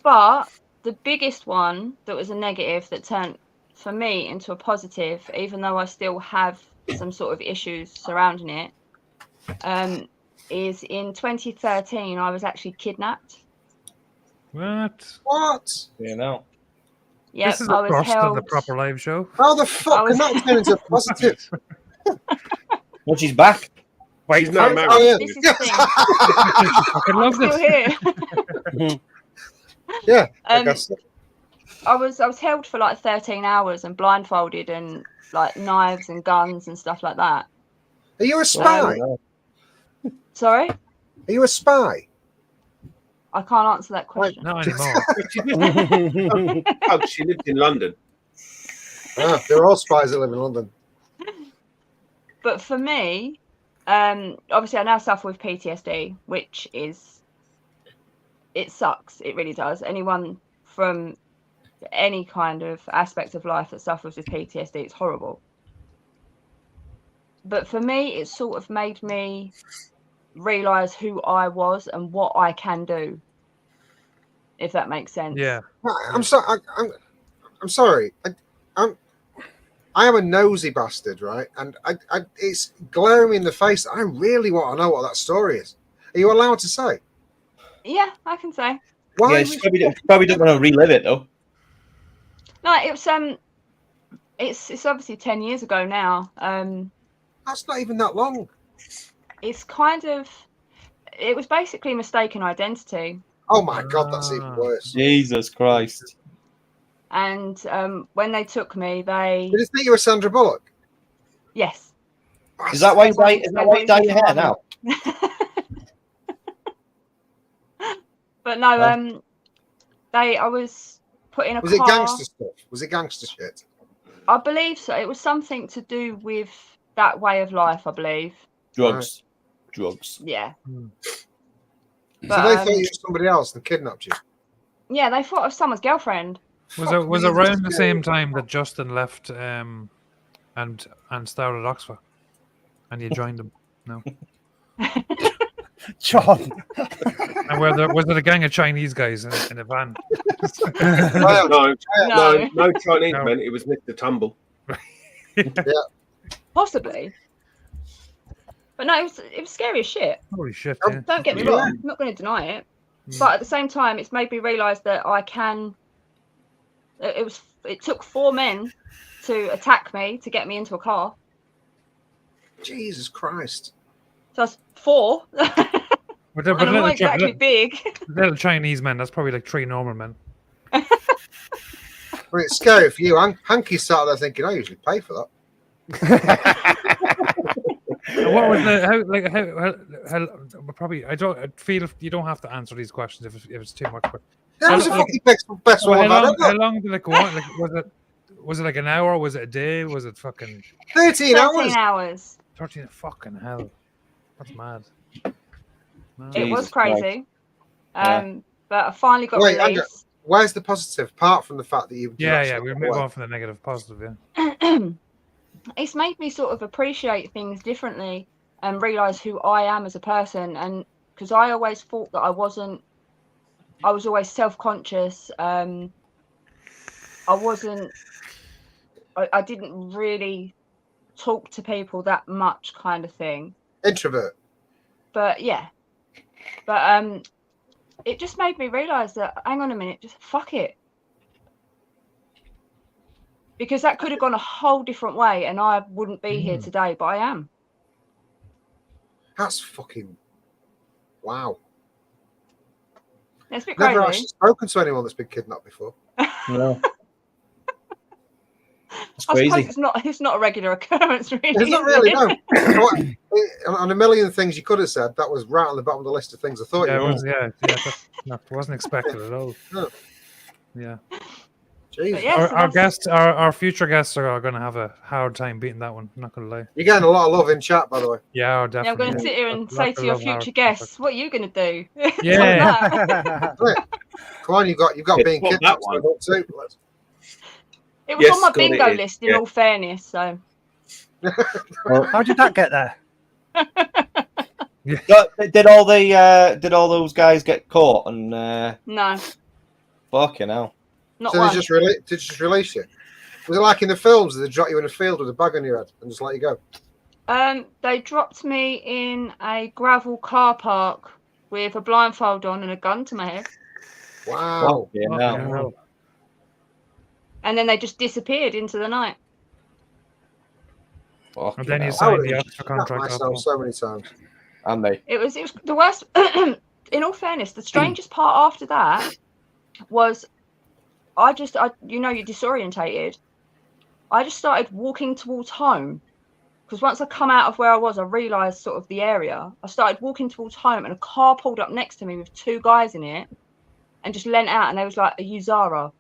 But the biggest one that was a negative that turned for me into a positive, even though I still have some sort of issues surrounding it, is in 2013 I was actually kidnapped. What? You know. Yep, This is I a was first on held. the Proper Live show. How the fuck can that turn into a positive? Well, she's back. Wait, She's not married. Oh, yeah. This is the thing. I love I'm still this. here. Yeah. Like I said. I was held for like 13 hours and blindfolded and like knives and guns and stuff like that. Are you a spy? Sorry? Are you a spy? I can't answer that question. Not anymore. Oh, she lived in London. They're all spies that live in London. But for me, obviously I now suffer with PTSD, which is, it sucks. It really does. Anyone from any kind of aspect of life that suffers with PTSD, it's horrible. But for me, it sort of made me realise who I was and what I can do, if that makes sense. Yeah. I'm sorry. I'm sorry. I am a nosy bastard, right? And it's glaring me in the face. I really want to know what that story is. Are you allowed to say? Yeah, I can say. Why? Yeah, she probably didn't want to relive it though. No, it's obviously 10 years ago now. That's not even that long. It's kind of, it was basically mistaken identity. Oh my God, that's even worse. Jesus Christ. And when they took me, they... Did you think you were Sandra Bullock? Yes. Is that why you dye your hair now? But no, I was put in a car. Was it gangster stuff? Was it gangster shit? I believe so. It was something to do with that way of life, I believe. Drugs. Drugs. Yeah. So they thought you were somebody else and kidnapped you? Yeah, they thought I was someone's girlfriend. Was it around the same time that Justin left and started Oxford, and you joined them? No. John. And was it a gang of Chinese guys in a van? No Chinese No. men. It was Mr. Tumble. Possibly. But no, it was scary as shit. Holy shit! Oh, Yeah. Don't get me wrong. I'm not going to deny it. But at the same time, it's made me realise that I can. It took 4 men to attack me to get me into a car. Jesus Christ. So that's 4. But And I'm not exactly big. little Chinese men. That's probably like 3 normal men. I mean, it's scary for you. Hanky sat there thinking, I usually pay for that. And what was how probably I feel you don't have to answer these questions if it's too much. But That was the fucking best one I've had how ever. long did it go on? Like, was it like an hour? Was it a day? Was it fucking 13 13 hours. hours. 13? Fucking hell! That's mad. It was Jesus Christ. crazy. Yeah. But I finally got Wait, released. Where's the positive, apart from the fact that you've Yeah. We'll move on from the negative, positive. Yeah. It's made me sort of appreciate things differently and realise who I am as a person. And because I always thought that I was always self-conscious. I didn't really talk to people that much, kind of thing. Introvert. But yeah. But it just made me realise that, hang on a minute, just fuck it. Because that could have gone a whole different way and I wouldn't be here today, but I am. That's fucking wow. It's a bit Never crazy. actually spoken to anyone that's been kidnapped before. No. It's I crazy. suppose it's not a regular occurrence, really. It's not really, no. On a million things you could have said, that was right on the bottom of the list of things I thought Yeah, you it would. was. No, it wasn't expected at all. No. Yeah. Jesus. Yeah, Our guests, our future guests are going to have a hard time beating that one. I'm not going to lie. You're getting a lot of love in chat, by the way. Yeah, definitely. Yeah, I'm going to sit here and say to your future guests, what are you going to do? Yeah. Right. Come on, you've got being What, kidnapped that one? too. It was Yes, on my God, it bingo is. list, in Yeah. all fairness. So How did that get there? Did all those guys get caught? And no, fucking hell. not So one. they just release you. Was it like in the films? They drop you in a field with a bag on your head and just let you go? They dropped me in a gravel car park with a blindfold on and a gun to my head, Wow. Yeah, Fucking no. hell. and then they just disappeared into the night. Fucking And then you hell. I would signed the have Oxford shot contract. myself after. so many times. And they. It was the worst. In all fairness, the strangest part after that was you're disorientated. I just started walking towards home because once I come out of where I was, I realised sort of the area. I started walking towards home and a car pulled up next to me with 2 guys in it and just leant out and they was like, "Are you Zara?"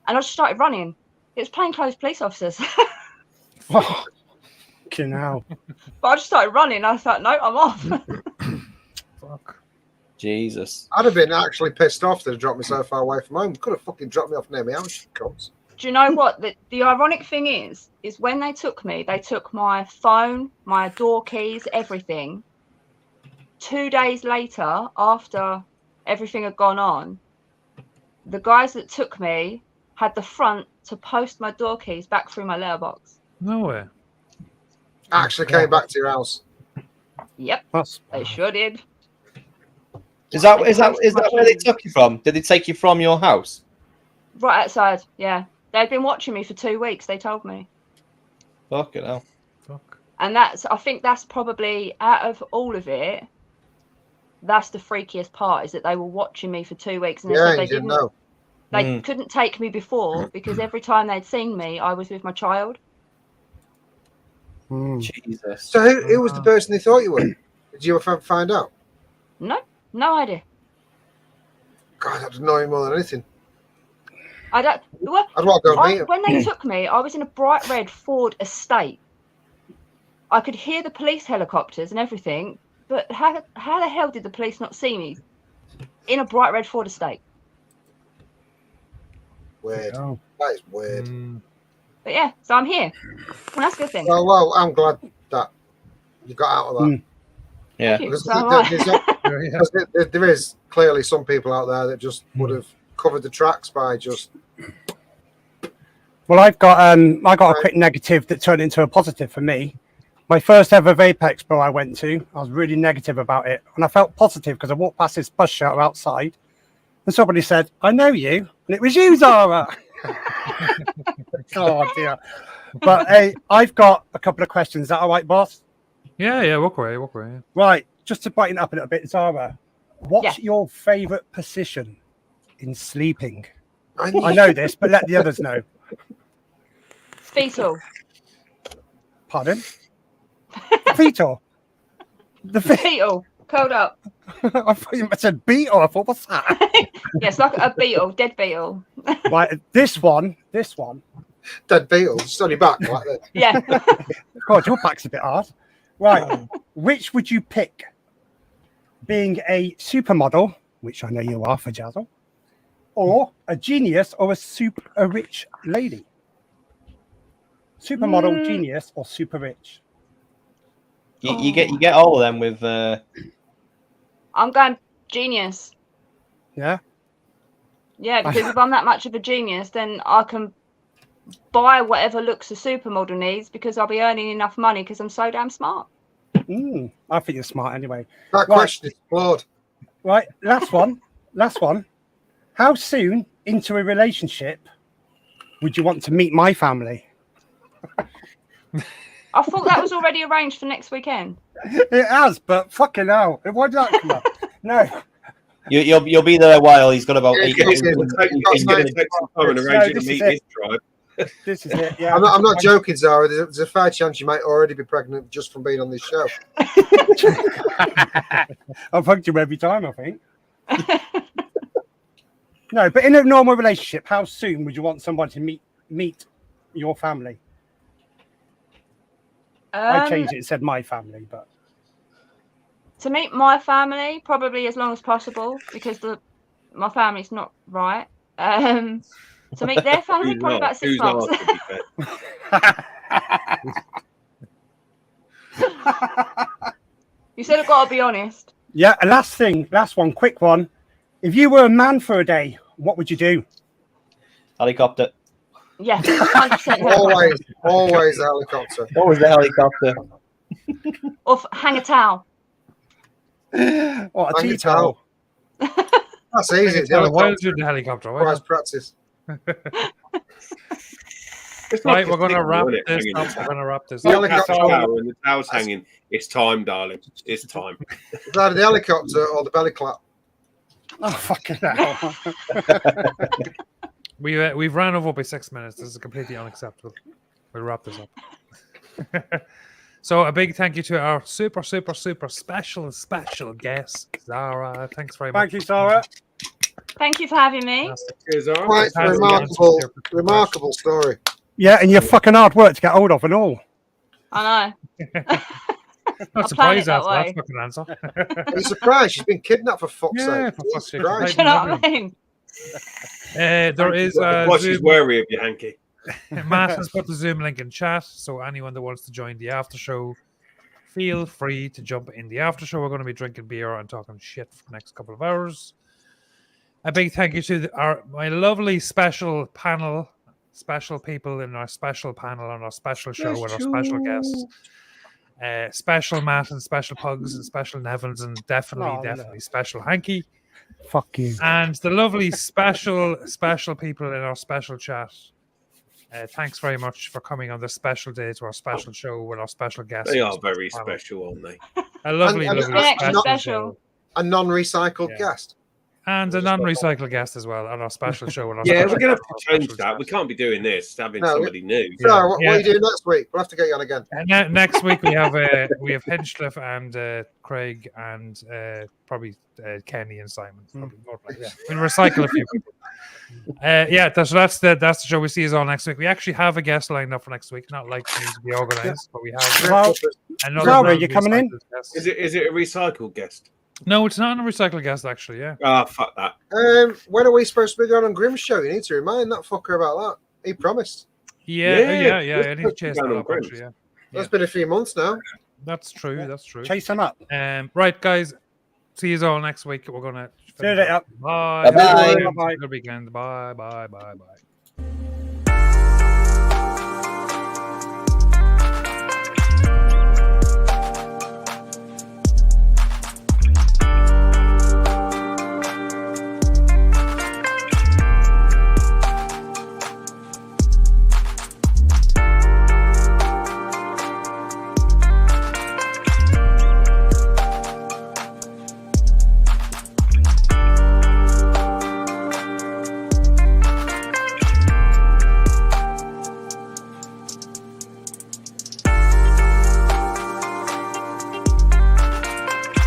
And I just started running. It was plainclothes police officers. Fucking hell. But I just started running. I thought, no, I'm off. Fuck. Jesus. I'd have been actually pissed off to drop me so far away from home. Could have fucking dropped me off near me house, you cunts. Do you know what? The ironic thing is when they took me, they took my phone, my door keys, everything. 2 days later, after everything had gone on, the guys that took me had the front to post my door keys back through my letterbox. No way. Actually came back to your house. Yep, That's they sure did. Is that where they took you from? Did they take you from your house? Right outside, yeah. They'd been watching me for 2 weeks, they told me. Fucking hell. Fuck. And I think that's probably, out of all of it, that's the freakiest part, is that they were watching me for 2 weeks. And they Yeah, said you didn't know. they couldn't take me before because every time they'd seen me, I was with my child. Jesus. So who was the person they thought you were? Did you ever find out? No idea. God, I'd know him more than anything. I don't. Well, I'd want to go meet him. when they took me, I was in a bright red Ford Estate. I could hear the police helicopters and everything, but how the hell did the police not see me in a bright red Ford Estate? Weird. Oh. That is weird. But yeah, so I'm here. Well, that's a good thing. Well, I'm glad that you got out of that. Yeah. Thank you. Because So am I. because there is clearly some people out there that just would have covered the tracks by just. Well, I got a quick negative that turned into a positive for me. My first ever Vape Expo I went to, I was really negative about it. And I felt positive because I walked past this bus shelter outside and somebody said, "I know you." And it was you, Zara. Oh, dear. But hey, I've got a couple of questions. Is that all right, boss? Yeah, walk away. Yeah. Right. Just to brighten up a little bit, Zara, what's your favourite position in sleeping? I know this, but let the others know. Fetal. Pardon? Fetal. Fetal. Curled up. I thought you said beetle. I thought, what's that? Yes, like a beetle, dead beetle. Right, this one. Dead beetle, just on your back like that. Yeah. God, your back's a bit hard. Right, which would you pick? Being a supermodel, which I know you are for Jazzle, or a genius or a rich lady? Supermodel, genius, or super rich? You get all of them with. I'm going genius. Yeah. Yeah, because if I'm that much of a genius, then I can buy whatever looks a supermodel needs because I'll be earning enough money because I'm so damn smart. I think you're smart anyway. That question is flawed. Right, last one. How soon into a relationship would you want to meet my family? I thought that was already arranged for next weekend. It has, but fucking hell. Why did that come up? No. You'll be there a while. He's got about 8 He's years. going to take some time and arrange it to meet his tribe. This is it. Yeah. I'm not joking, Zara. There's a fair chance you might already be pregnant just from being on this show. I've hugged you every time, I think. No, but in a normal relationship, how soon would you want someone to meet your family? I changed it and said my family, but to meet my family, probably as long as possible because my family's not right. To meet their family, probably about 6 months. You said I've got to be honest. Yeah, and last one, quick one. If you were a man for a day, what would you do? Helicopter. Yeah, 100%. Always a helicopter. Always the helicopter. Or hang a towel. What, a Hang tea a towel. towel? That's easy. It's Why don't you do the helicopter? Why Prize not? practice. Right, we're going to wrap this up. We're going to wrap this The up. helicopter. And the towel's hanging. It's time, darling. It's time. It's either the helicopter or the belly clap. Oh, fucking hell. We've ran over by 6 minutes. This is completely unacceptable. We'll wrap this up. So a big thank you to our super special guest, Zara. Thanks very much. Thank you, Zara. Thank you for having me. Cheers, all Quite right. remarkable story. Yeah, and your fucking hard work to get hold of and all. I know. Not I surprised plan that's it that that fucking answer. Are you surprised? She's been kidnapped for fuck's Yeah, sake. for fuck's sake. Christ. Do you know what I mean? There is Well, she's Zoom. wary of you, Hanky. Matt has put the Zoom link in chat, so anyone that wants to join the after show, feel free to jump in the after show. We're going to be drinking beer and talking shit for the next couple of hours. A big thank you to my lovely special panel special people in our special panel on our special show with our special guests. Special Matt and special Pugs and special Nevans and definitely special Hanky. Fuck you. And the lovely special people in our special chat. Thanks very much for coming on this special day to our special show with our special guests. They are very special, aren't they? A lovely, And- lovely extra special special. show. A non-recycled guest. And a non-recycled guest as well on our special show. With our Yeah, special we're going to guest, have to our change special that. We guest. can't be doing this, having No, somebody new. Yeah. So, what are you Yeah. doing next week? We'll have to get you on again. And next week we have Hinchcliffe and Craig and probably Kenny and Simon. Probably more like, yeah. We'll recycle a few people. That's the show. We see us all next week. We actually have a guest lined up for next week. Not like things to be organised, but we have Well, another. Zara, you coming in? guest. Is it a recycled guest? No, it's not a recycled guest actually. Yeah. Ah, fuck that. When are we supposed to be going on Grimm's show? You need to remind that fucker about that. He promised. Yeah. Yeah, I need to chase that up Grimm's. actually. Yeah. That's been a few months now. That's true. That's true. Chase them up. Right, guys. See you all next week. We're gonna. See you later. Bye. Bye-bye. Have a good weekend. Bye. Bye. Bye. Bye.